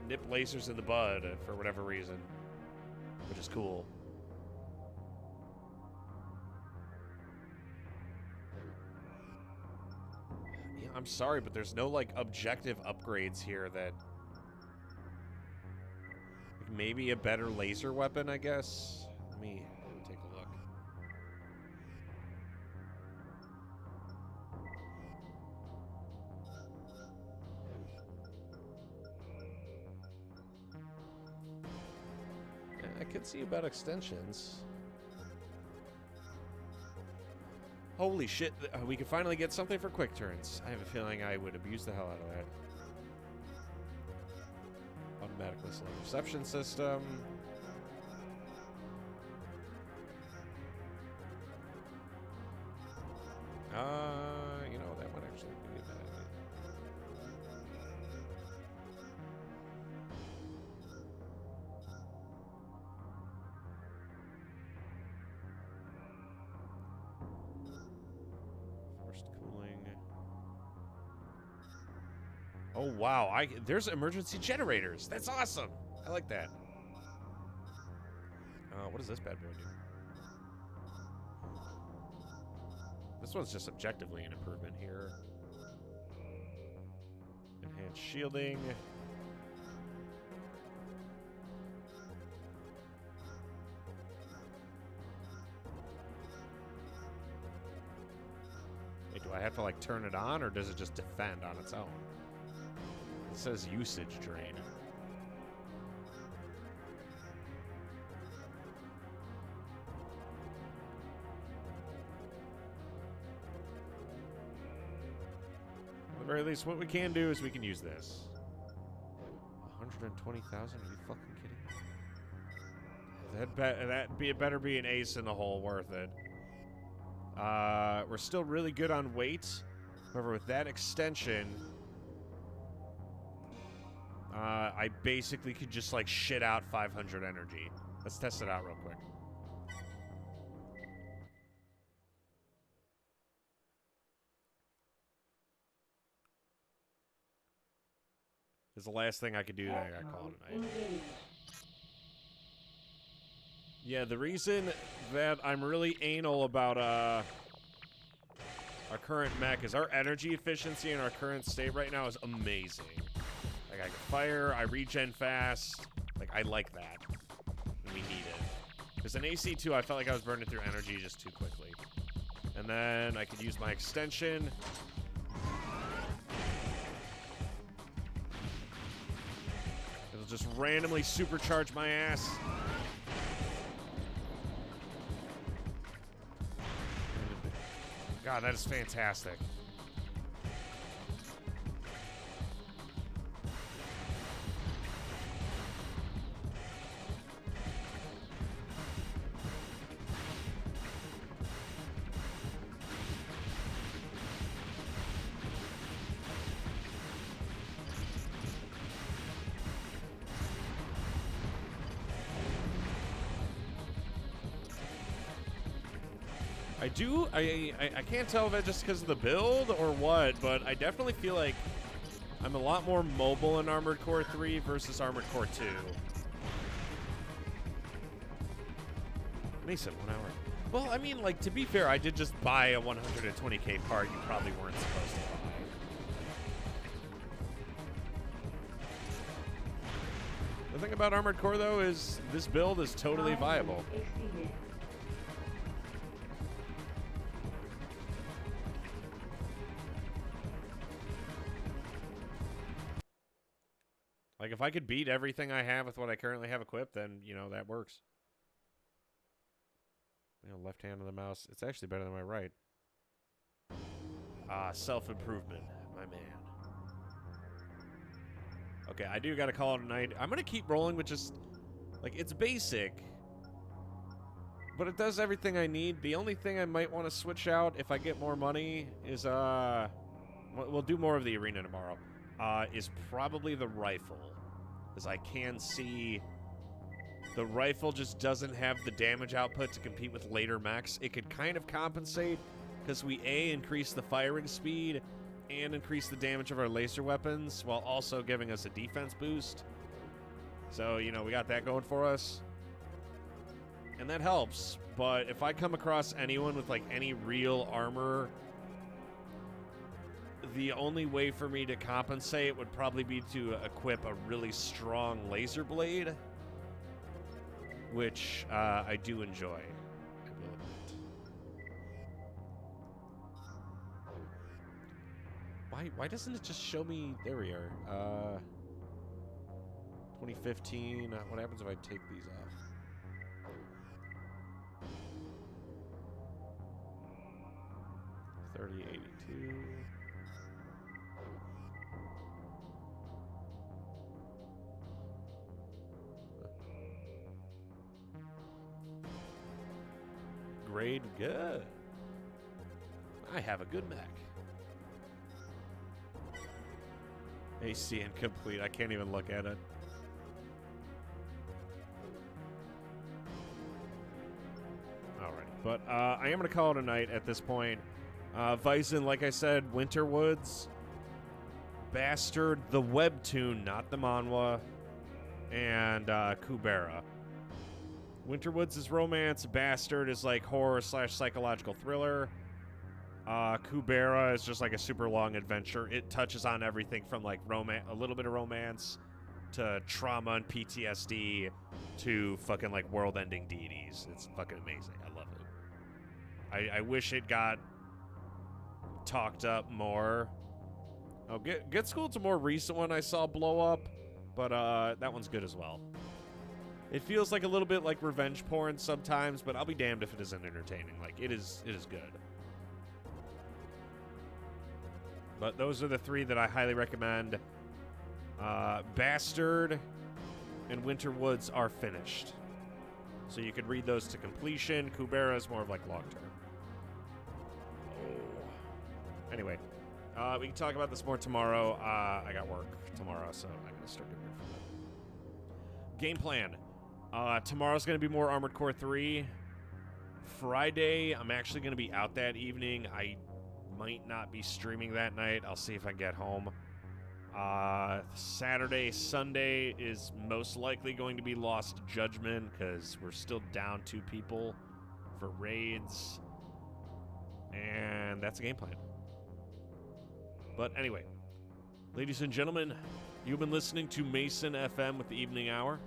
nip lasers in the bud for whatever reason. Which is cool. I'm sorry, but there's no, like, objective upgrades here that... Like, maybe a better laser weapon, I guess? Let me take a look. Yeah, I could see about extensions. Holy shit, we can finally get something for quick turns. I have a feeling I would abuse the hell out of that. Automatic missile interception system. You know, that would actually be a bad idea. Forced cooling. Oh wow, there's emergency generators. That's awesome. I like that. What does this bad boy do? This one's just objectively an improvement here. Enhanced shielding. Wait, do I have to like turn it on or does it just defend on its own? It says usage drain. At the very least, what we can do is we can use this. 120,000? Are you fucking kidding me? That better be an ace in the hole worth it. We're still really good on weight. However, with that extension, I basically could just like shit out 500 energy. Let's test it out real quick. This is the last thing I could do that I got called tonight. Yeah, the reason that I'm really anal about our current mech is our energy efficiency in our current state right now is amazing. Like, I can fire, I regen fast. Like, I like that. And we need it. Because in AC2, I felt like I was burning through energy just too quickly. And then I could use my extension. It'll just randomly supercharge my ass. God, that is fantastic. I can't tell if it's just because of the build or what, but I definitely feel like I'm a lot more mobile in Armored Core 3 versus Armored Core 2. Mason, 1 hour. Well, I mean, like, to be fair, I did just buy a 120k part you probably weren't supposed to buy. The thing about Armored Core, though, is this build is totally viable. Like, if I could beat everything I have with what I currently have equipped, then, you know, that works. You know, left hand of the mouse. It's actually better than my right. Self-improvement. My man. Okay, I do gotta call it a night. I'm gonna keep rolling with just... Like, it's basic. But it does everything I need. The only thing I might want to switch out if I get more money is, we'll do more of the arena tomorrow. Is probably the rifle. As I can see, the rifle just doesn't have the damage output to compete with later mechs. It could kind of compensate because we increase the firing speed and increase the damage of our laser weapons while also giving us a defense boost. So, you know, we got that going for us. And that helps. But if I come across anyone with, like, any real armor, the only way for me to compensate would probably be to equip a really strong laser blade, which I do enjoy. I will admit. Why doesn't it just show me? There we are. 2015. What happens if I take these off? $30.82. Grade good. I have a good Mac. AC incomplete. I can't even look at it. Alright, but I am going to call it a night at this point. Vyzen, like I said, Winterwoods, Bastard, the webtoon, not the manhwa, and Kubera. Winterwoods is romance. Bastard is like horror / psychological thriller. Kubera is just like a super long adventure. It touches on everything from like a little bit of romance to trauma and PTSD to fucking like world-ending deities. It's fucking amazing. I love it. I wish it got talked up more. Oh, Get School's a more recent one I saw blow up, but that one's good as well. It feels like a little bit like revenge porn sometimes, but I'll be damned if it isn't entertaining. Like, it is good. But those are the three that I highly recommend. Bastard and Winterwoods are finished, so you could read those to completion. Kubera is more of like long-term. Oh. Anyway, we can talk about this more tomorrow. I got work tomorrow, so I'm going to start doing it for that. Game plan. Tomorrow's going to be more Armored Core 3. Friday, I'm actually going to be out that evening. I might not be streaming that night. I'll see if I get home. Saturday, Sunday is most likely going to be Lost Judgment because we're still down 2 people for raids. And that's a game plan. But anyway, ladies and gentlemen, you've been listening to Mason FM with the Evening Hour.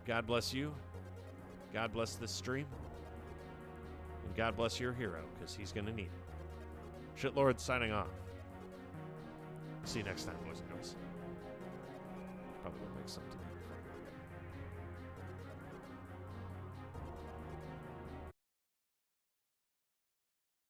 God bless you. God bless this stream. And God bless your hero, because he's going to need it. Shitlord signing off. See you next time, boys and girls. Probably going to make something.